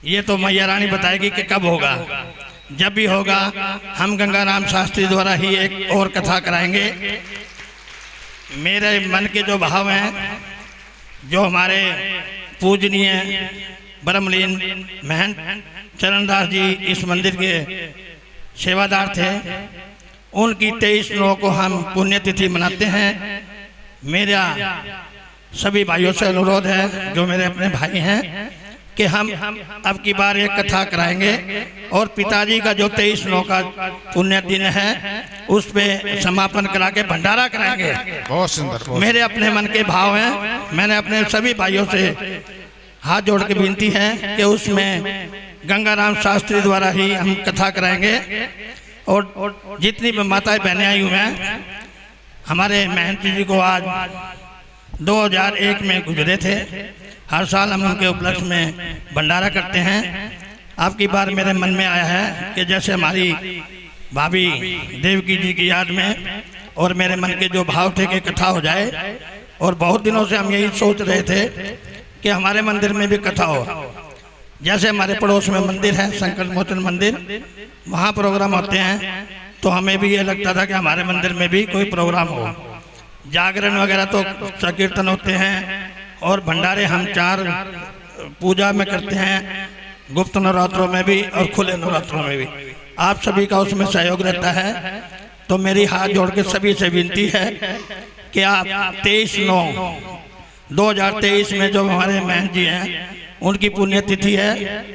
ये तो मैया रानी बताएगी कि कब होगा। जब भी होगा हम गंगाराम शास्त्री द्वारा ही एक और कथा कराएंगे। मेरे मन के जो भाव हैं, जो हमारे पूजनीय ब्रह्मलीन महंत चरणदास जी इस मंदिर के सेवादार थे, उनकी 23/9 को हम पुण्यतिथि मनाते हैं। मेरा सभी भाइयों से अनुरोध है, जो मेरे अपने भाई हैं, कि हम अब की बार एक कथा कराएंगे और पिताजी का जो 23/9 का पुण्य दिन है उस पे समापन करा के भंडारा कराएंगे। बहुत सुंदर। मेरे अपने मन के भाव हैं। मैंने अपने सभी भाइयों से हाथ जोड़ के विनती है कि उसमें गंगाराम शास्त्री द्वारा ही हम कथा कराएंगे। और जितनी भी माताएं बहनें आई हुई हैं, हमारे महंत जी को आज 2001 में गुजरे थे। हर साल हम उनके उपलक्ष्य में भंडारा करते हैं। आपकी बार मेरे मन में आया है कि जैसे हमारी भाभी देवकी जी की याद में और मेरे मन के जो भाव थे कि कथा हो जाए, और बहुत दिनों से हम यही सोच रहे थे कि हमारे मंदिर में भी कथा हो। जैसे हमारे पड़ोस में मंदिर है संकट मोचन मंदिर, वहाँ प्रोग्राम होते हैं, तो हमें भी ये लगता था कि हमारे मंदिर में भी कोई प्रोग्राम हो। जागरण वगैरह तो संकीर्तन होते हैं और भंडारे हम 4 पूजा में करते हैं, गुप्त नवरात्रों में भी और खुले नवरात्रों में भी। आप सभी का उसमें सहयोग रहता है। तो मेरी हाथ जोड़ के सभी से विनती है कि आप 23/9/2023 में जो हमारे महंत जी हैं, उनकी पुण्यतिथि है,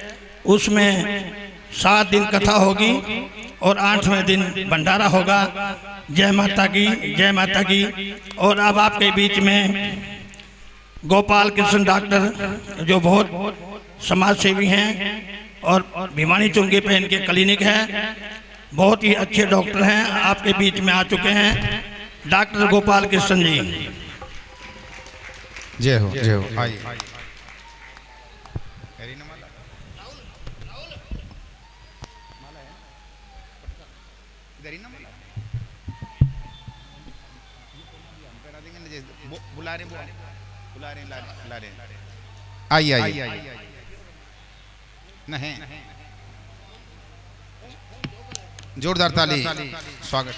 उसमें 7 दिन कथा होगी और 8वें दिन भंडारा होगा। जय माता की, जय माता की। और अब आपके बीच में गोपाल कृष्ण डॉक्टर, जो बहुत समाज सेवी हैं और भिवानी चुंगी पे इनके क्लिनिक है, बहुत ही अच्छे डॉक्टर हैं, आपके बीच में आ चुके हैं। डॉक्टर गोपाल कृष्ण जी, जय हो, जय हो। आइए। बुला रहे आइए आइए नहीं जोरदार ताली स्वागत।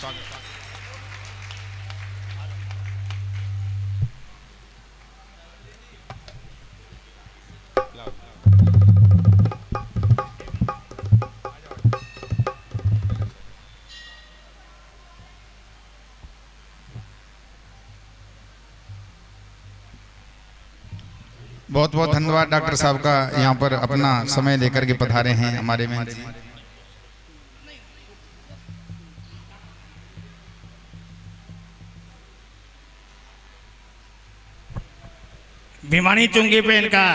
बहुत बहुत धन्यवाद डॉक्टर साहब का यहाँ पर अपना समय लेकर के पधारे हैं हमारे में। भिवानी चुंगी पे इनका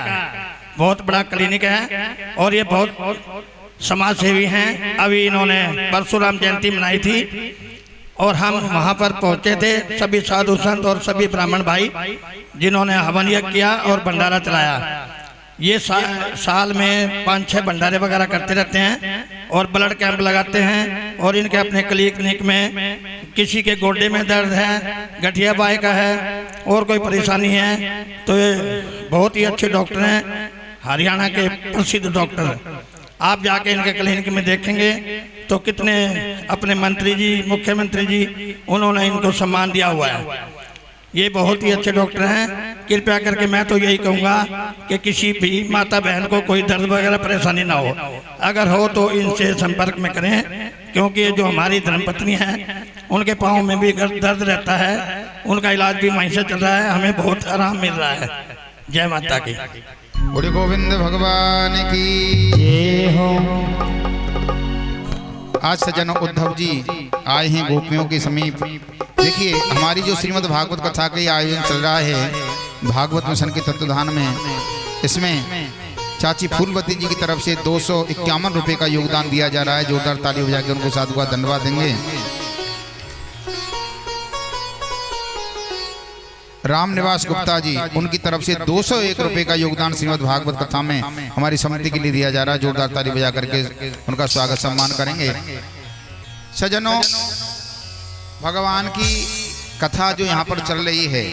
बहुत बड़ा क्लिनिक है और ये बहुत समाज सेवी हैं। अभी इन्होंने परशुराम जयंती मनाई थी और हम वहाँ पर पहुँचे थे, सभी साधु संत और सभी ब्राह्मण भाई जिन्होंने हवन यज्ञ किया और भंडारा चलाया। ये साल में 5-6 भंडारे वगैरह करते रहते हैं और ब्लड कैंप लगाते हैं। और इनके अपने क्लिनिक में किसी के गोड्डे में दर्द है, गठिया बाई का है और कोई परेशानी है तो ये बहुत ही अच्छे डॉक्टर हैं, हरियाणा के प्रसिद्ध डॉक्टर। आप जाके इनके क्लिनिक में देखेंगे तो कितने अपने मंत्री जी, मुख्यमंत्री जी, उन्होंने इनको सम्मान दिया हुआ है। ये बहुत ही अच्छे डॉक्टर हैं। कृपया करके मैं तो यही कहूँगा कि किसी भी माता बहन को कोई दर्द वगैरह परेशानी ना हो, अगर हो तो इनसे संपर्क में करें, क्योंकि ये जो हमारी धर्मपत्नी है उनके पाँव में भी दर्द रहता है, उनका इलाज भी वहीं से चल रहा है, हमें बहुत आराम मिल रहा है। जय माता की। बोले गोविंद भगवान की जय हो। आज सज्जन उद्धव जी आए हैं गोपियों के समीप। देखिए हमारी जो श्रीमद् भागवत कथा का आयोजन चल रहा है भागवत मिशन के तत्वधान में, इसमें चाची फूलवती जी की तरफ से 251 रुपये का योगदान दिया जा रहा है। जोरदार ताली बजा के उनको साधु का धन्यवाद देंगे। राम निवास गुप्ता जी, उनकी तरफ से 201 रुपये का योगदान श्रीमद् भागवत कथा में हमारी समिति के लिए दिया जा रहा है। जोरदार ताली बजा करके उनका स्वागत सम्मान करेंगे। सज्जनों, भगवान की कथा जो यहाँ पर चल रही है,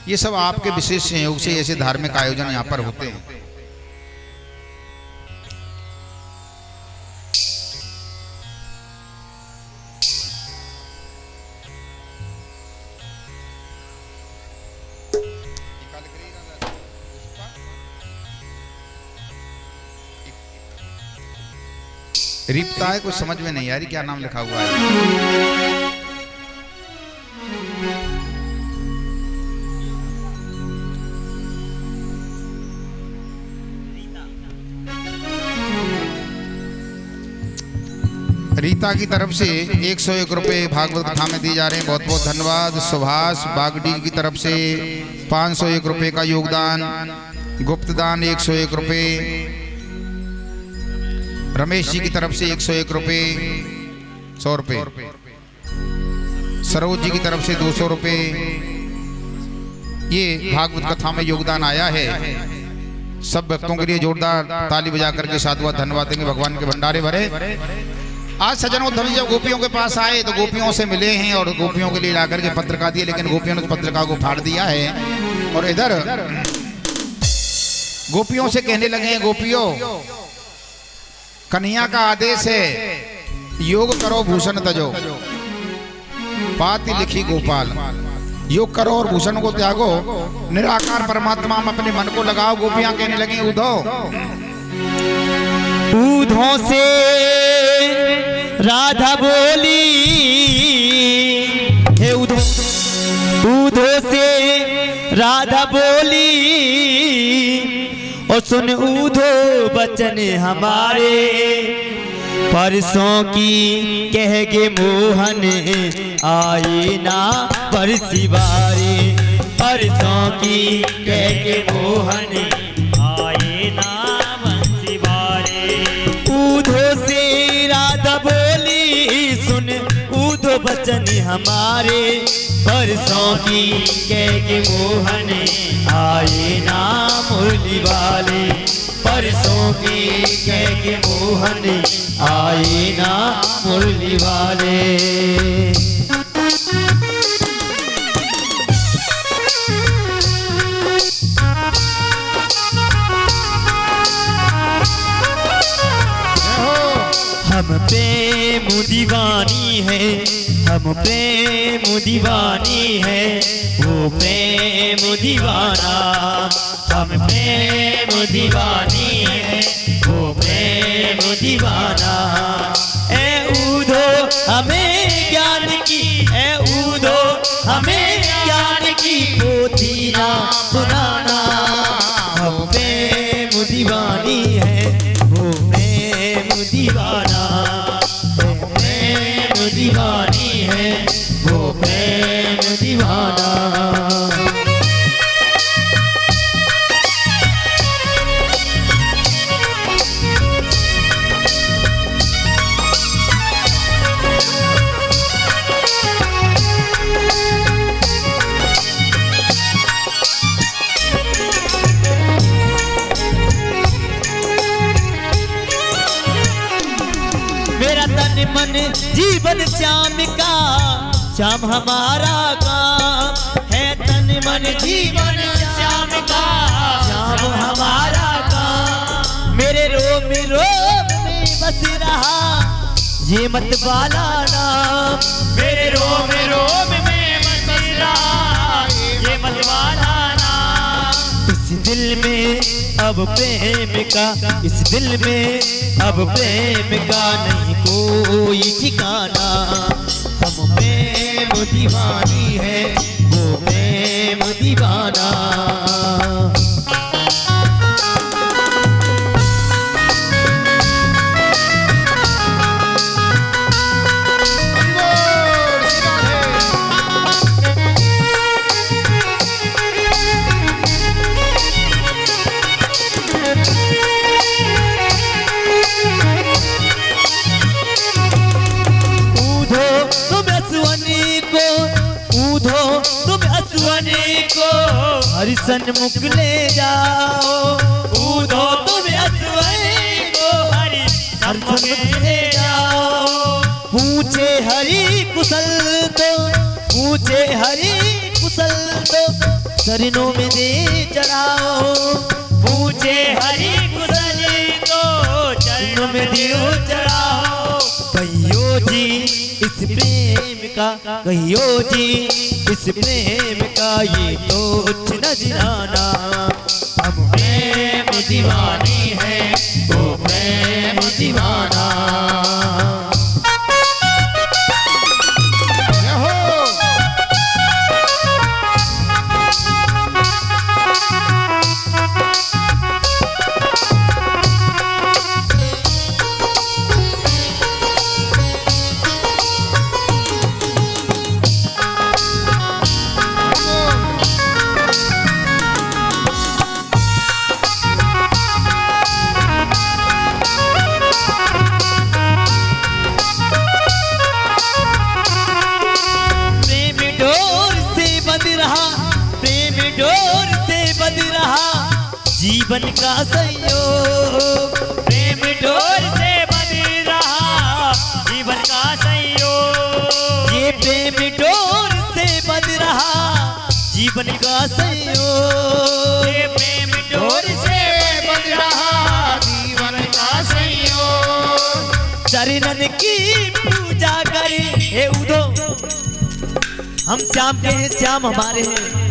ये सब आपके विशेष सहयोग से ऐसे धार्मिक आयोजन यहाँ पर होते हैं। रीपता है, कुछ समझ में नहीं आ रही क्या नाम लिखा हुआ है। रीता की तरफ से 101 रुपये भागवत कथा में दिए जा रहे हैं, बहुत बहुत धन्यवाद। सुभाष बागडी की तरफ से 501 रुपये का योगदान, गुप्तदान 101 रुपये, रमेश जी की तरफ से 101 रुपये, 100 रुपये, सरोज जी की तरफ से 200 रुपये। ये भागवत कथा में योगदान आया है। सब भक्तों के लिए जोरदार ताली बजा करके साधुवाद धन्यवाद देंगे। भगवान के भंडारे भरे। आज सज्जनों, उद्धव जी जब गोपियों के पास आए तो गोपियों से मिले हैं और गोपियों के लिए लाकर के पत्रिका दिए, लेकिन गोपियों ने पत्रिका को फाड़ दिया है और इधर गोपियों से कहने लगे हैं, गोपियों कन्हैया का आदेश है योग करो भूषण तजो, पाति लिखी गोपाल। योग करो और भूषण को त्यागो, निराकार परमात्मा में अपने मन को लगाओ। गोपियां कहने लगी, ऊधों से राधा बोली, हे ऊधों से राधा बोली, और सुन ऊधो बचन हमारे, परसों की कह के मोहन आए ना परसी बारे, परसों की कह के मोहन आए ना परसी बारे। ऊधो से राधा बोली, सुन ऊधो बचन हमारे, परसों की कह के मोहन आए ना मुरली वाले, परसों की कह के मोहन आए ना मुरली वाले। हम प्रेम दीवानी है वो प्रेम दीवाना, हम प्रेम दीवानी है वो प्रेम दीवाना। ए ऊधो हमें ज्ञान की, ए ऊधो हमें ज्ञान की पोथी ना सुनाना। हम प्रेम दीवानी है वो प्रेम दीवाना, प्रेम दीवानी है वो प्रेम दीवाना। मेरा तन मन जीवन श्याम का, श्याम हमारा काम है। तन मन जीवन श्याम का, श्याम हमारा काम। मेरे रोम रोम में बस रहा ये मत वाला नाम, मेरे रोम रोम में बस रहा ये मत वाला नाम। इस दिल में अब प्रेम का, इस दिल में अब प्रेम का नहीं कोई ठिकाना। हम प्रेम दीवानी है वो प्रेम दीवाना। तुम असवनी को हरिसन मुख ले जाओ, ऊधो तुम असवनी को हरिसन मुख ले जाओ। पूछे हरि कुशल तो, पूछे हरि कुशल तो चरणों में दे चढ़ाओ। पूछे हरि कुशल तो चरणों में दे चढ़ाओ। कहियो जी इस प्रेम का, कहियो जी इस प्रेम का ये तो नजराना। हम प्रेम दीवानी है वो प्रेम दीवाना। जीवन का संयोग प्रेम डोर से बंध रहा, जीवन का संयोग। ये प्रेम डोर से बंध रहा जीवन का संयोग। ये प्रेम डोर से बंध रहा जीवन का संयोग। चरणन की पूजा करे हे उधो, हम श्याम के हैं, श्याम हमारे हैं।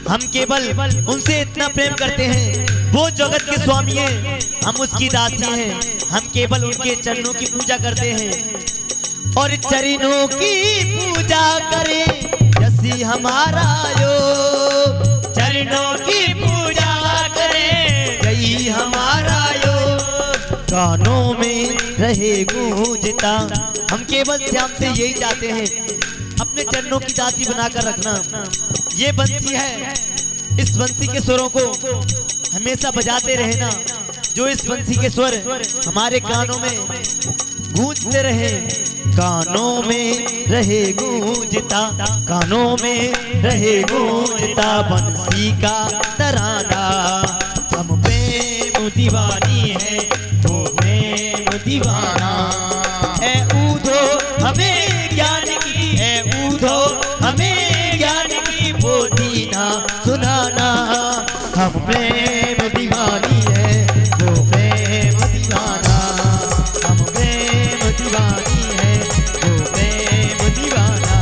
हम केवल उनसे इतना प्रेम करते हैं, वो जगत के स्वामी हैं, हम उसकी दासी हैं। हम केवल उनके चरणों की पूजा करते हैं और चरणों की पूजा करें जैसी हमारा योग। चरणों की पूजा करें यही हमारा योग। कानों में रहे गूंजता, हम केवल श्याम से यही चाहते हैं, अपने चरणों की दासी बनाकर रखना। ये बंसी है, इस बंसी के स्वरों को हमेशा बजाते रहना। जो इस बंसी के स्वर हमारे कानों में गूंजते रहे। कानों में रहे गूंजता, कानों में रहे गूंजता बंसी का तराना। हम प्रेम दीवानी है वो प्रेम दीवाना। है ऊधो हमें ज्ञान की, है ऊधो हमें ज्ञान की पोथी ना सुनाना। हम प्रेम दीवानी है वो प्रेम दीवाना। हम प्रेम दीवानी है वो प्रेम दीवाना।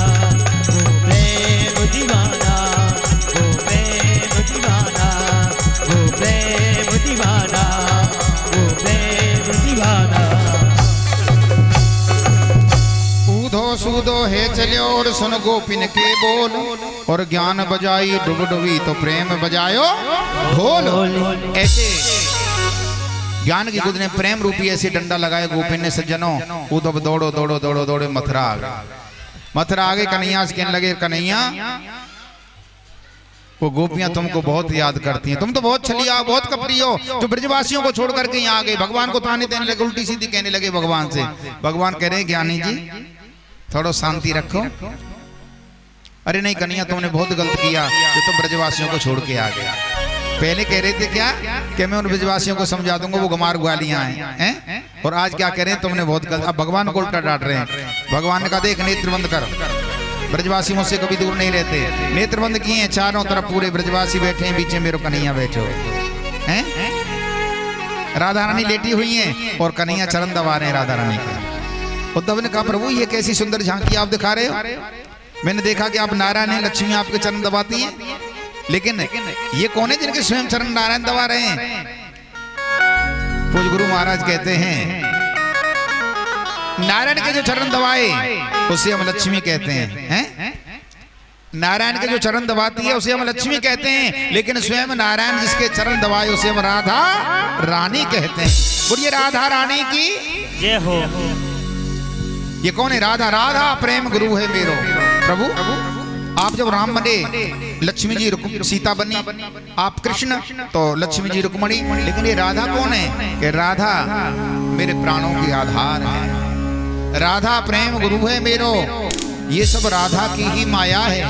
कूदो है चलो और सुन गोपिन के बोल, और ज्ञान बजाई डुब डुबी तो प्रेम बजायो ढोल। ऐसे ज्ञान की गुद ने प्रेम रूपी ऐसे डंडा लगाए गोपिन ने सज्जनों, उधब दौड़ो दौड़ो दौड़ो दौड़े मथुरा आ गए। मथुरा आगे कन्हैया से कहने लगे, कन्हैया वो गोपियां तुमको बहुत याद करती हैं, तुम तो बहुत छलिया बहुत कपटी हो, जो ब्रजवासियों को छोड़ करके यहाँ आ गए। भगवान को ताने देने लगे, उल्टी सीधी कहने लगे भगवान से। भगवान कह रहे ज्ञानी जी थोड़ा शांति रखो। अरे नहीं कन्हैया तुमने बहुत गलत किया जो तुम ब्रजवासियों को छोड़ के आ गया। पहले कह रहे थे क्या कि मैं उन ब्रजवासियों को समझा दूंगा, वो गमार ग्वालियां हैं, और आज क्या कह रहे हैं तुमने बहुत गलत। अब भगवान को उल्टा डांट रहे हैं। भगवान ने कहा देख नेत्र बंद कर, ब्रजवासी मुझसे कभी दूर नहीं रहते। नेत्र बंद किए हैं, चारों तरफ पूरे ब्रजवासी बैठे हैं, बीच में मेरे कन्हैया बैठे हो हैं। राधा रानी लेटी हुई हैं और कन्हैया चरण दबा रहे हैं राधा रानी के। उद्धव ने कहा प्रभु ये कैसी सुंदर झांकी आप दिखा रहे हो। मैंने देखा कि आप नारायण हैं, लक्ष्मी आपके चरण दबाती हैं, लेकिन ये कौन है जिनके स्वयं चरण नारायण दबा रहे हैं। पूज्य गुरु महाराज कहते हैं नारायण के जो चरण दबाए उसे हम लक्ष्मी कहते हैं, नारायण के जो चरण दबाती है उसे हम लक्ष्मी कहते हैं, लेकिन स्वयं नारायण जिसके चरण दबाए उसे हम राधा रानी कहते हैं। बोलिए राधा रानी की जय हो। ये कौन है राधा? राधा प्रेम गुरु है मेरो। प्रभु आप जब राम बने लक्ष्मी जी सीता बनी, आप कृष्ण तो लक्ष्मी जी रुक्मणी, लेकिन ये राधा कौन है? कि राधा मेरे प्राणों की आधार है, राधा प्रेम गुरु है मेरो। ये सब राधा की ही माया है,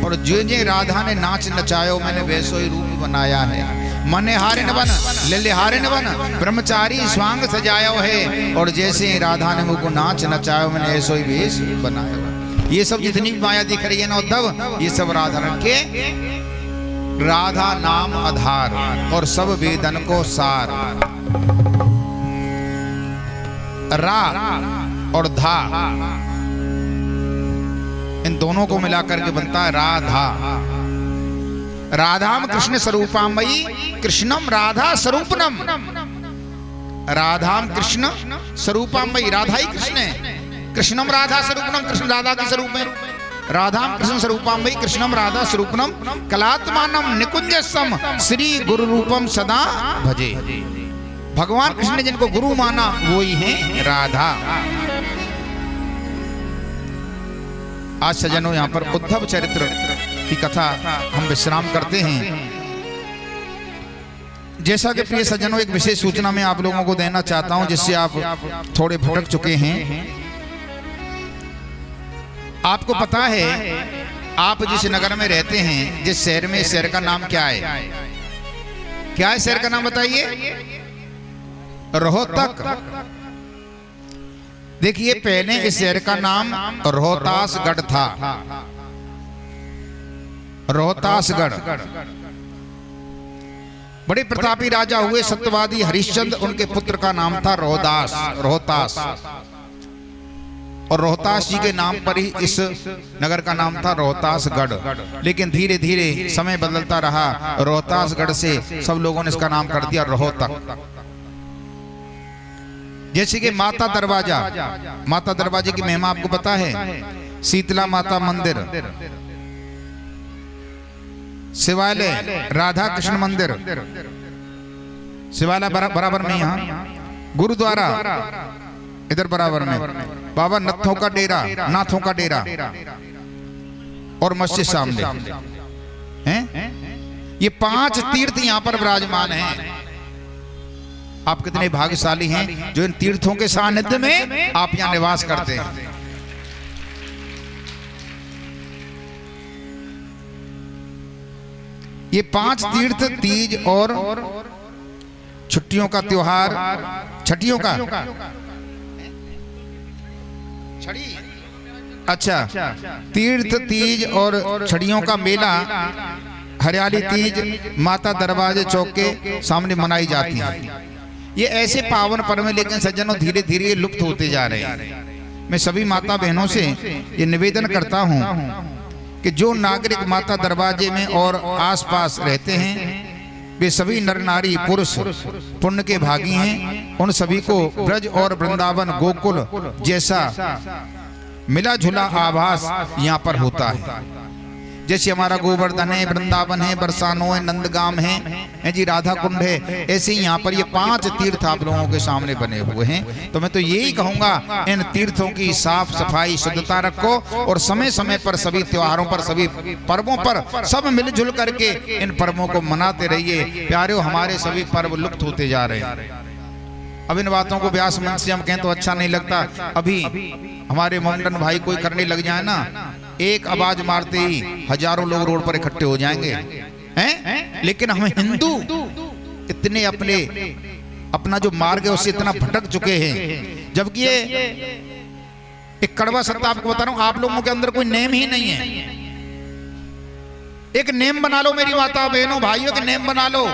और जो जे राधा ने नाच नचायो मैंने वैसो ही रूप बनाया है। मने हारिन बन ले हारिन बन ब्रह्मचारी स्वांग सजायो है, और जैसे राधा ने मुझको नाच नचायो मैंने ऐसो ही वेश बनाया। ये सब जितनी भी माया दिख रही है ना उद्धव, ये सब राधा के, राधा नाम आधार और सब वेदन को सार। रा और धा इन दोनों को मिलाकर के बनता है राधा। राधाम कृष्ण स्वरूपामयी कृष्णम राधा स्वरूपनम। राधाम कृष्ण स्वरूपामयी, राधा ही कृष्ण है। कृष्णम राधा स्वरूपनम, कृष्ण राधा के स्वरूप में। राधाम कृष्ण स्वरूपामयी कृष्णम राधा स्वरूपनम कलात्मानम निकुंजसम श्री गुरु रूपम सदा भजे। भगवान कृष्ण ने जिनको गुरु माना वो ही है राधा। आज सजनों यहाँ पर उद्धव चरित्र की कथा हम विश्राम करते हैं। जैसा कि प्रिय सज्जनों एक विशेष सूचना मैं आप लोगों को देना चाहता हूं, जिससे आप थोड़े भटक चुके हैं। आपको पता है आप जिस नगर में रहते हैं, जिस शहर में, शहर का नाम क्या है? क्या है शहर का नाम बताइए? रोहतक। देखिए पहले इस शहर का नाम रोहतासगढ़ था। रोहतासगढ़ बड़े प्रतापी राजा हुए सत्यवादी हरिश्चंद्र, उनके पुत्र का नाम था रोहदास, रोहतास। और रोहतास जी के नाम पर ही इस नगर का नाम था रोहतासगढ़। लेकिन धीरे धीरे समय बदलता रहा, रोहतासगढ़ से सब लोगों ने इसका नाम कर दिया रोहतक। जैसे कि माता दरवाजा, माता दरवाजे की महिमा आपको पता है? शीतला माता मंदिर, शिवालय राधा कृष्ण मंदिर, शिवालय बराबर में, यहाँ गुरुद्वारा इधर बराबर में, बाबा नत्थों का डेरा, नाथों का डेरा, और मस्जिद सामने हैं। ये 5 तीर्थ यहाँ पर विराजमान हैं। आप कितने भाग्यशाली हैं जो इन तीर्थों के सानिध्य में आप यहाँ निवास करते हैं। ये 5 तीर्थ, तीज और छुट्टियों का त्योहार, छठियों का, अच्छा, तीर्थ, तीज और छड़ियों का मेला हरियाली तीज माता दरवाजे चौक के सामने मनाई जाती है। ये ऐसे पावन पर्व में, लेकिन सज्जनों धीरे धीरे ये लुप्त होते जा रहे हैं। मैं सभी माता बहनों से ये निवेदन करता हूं कि जो नागरिक माता दरवाजे में और आसपास रहते हैं वे सभी नर नारी पुरुष पुण्य के भागी हैं। उन सभी को ब्रज और वृंदावन गोकुल जैसा मिला जुला आभास यहाँ पर होता है। जैसे हमारा गोवर्धन है, वृंदावन है, बरसानो है, नंदगाम है जी, राधा कुंड है, ऐसे ही यहाँ पर ये 5 तीर्थ आप लोगों के सामने बने हुए हैं। तो मैं तो यही कहूँगा, इन तीर्थों की साफ सफाई शुद्धता रखो और समय समय पर सभी त्योहारों पर, सभी पर्वों पर सब मिलजुल करके इन पर्वों को मनाते रहिए। प्यारे, हमारे सभी पर्व लुप्त होते जा रहे हैं। अब इन बातों को व्यास मंच से हम कहें तो अच्छा नहीं लगता। अभी हमारे मोमडन भाई कोई करने लग जाए ना, एक आवाज मारते ही हजारों लोग रोड पर इकट्ठे हो जाएंगे, हैं? लेकिन हम हिंदू इतने अपना जो मार्ग है उससे इतना भटक चुके हैं, जबकि ये एक कड़वा सत्य आपको बता रहा हूं, आप लोगों के अंदर कोई नेम ही नहीं है। एक नेम बना लो मेरी माता बहनों भाइयों, के नेम बना लो।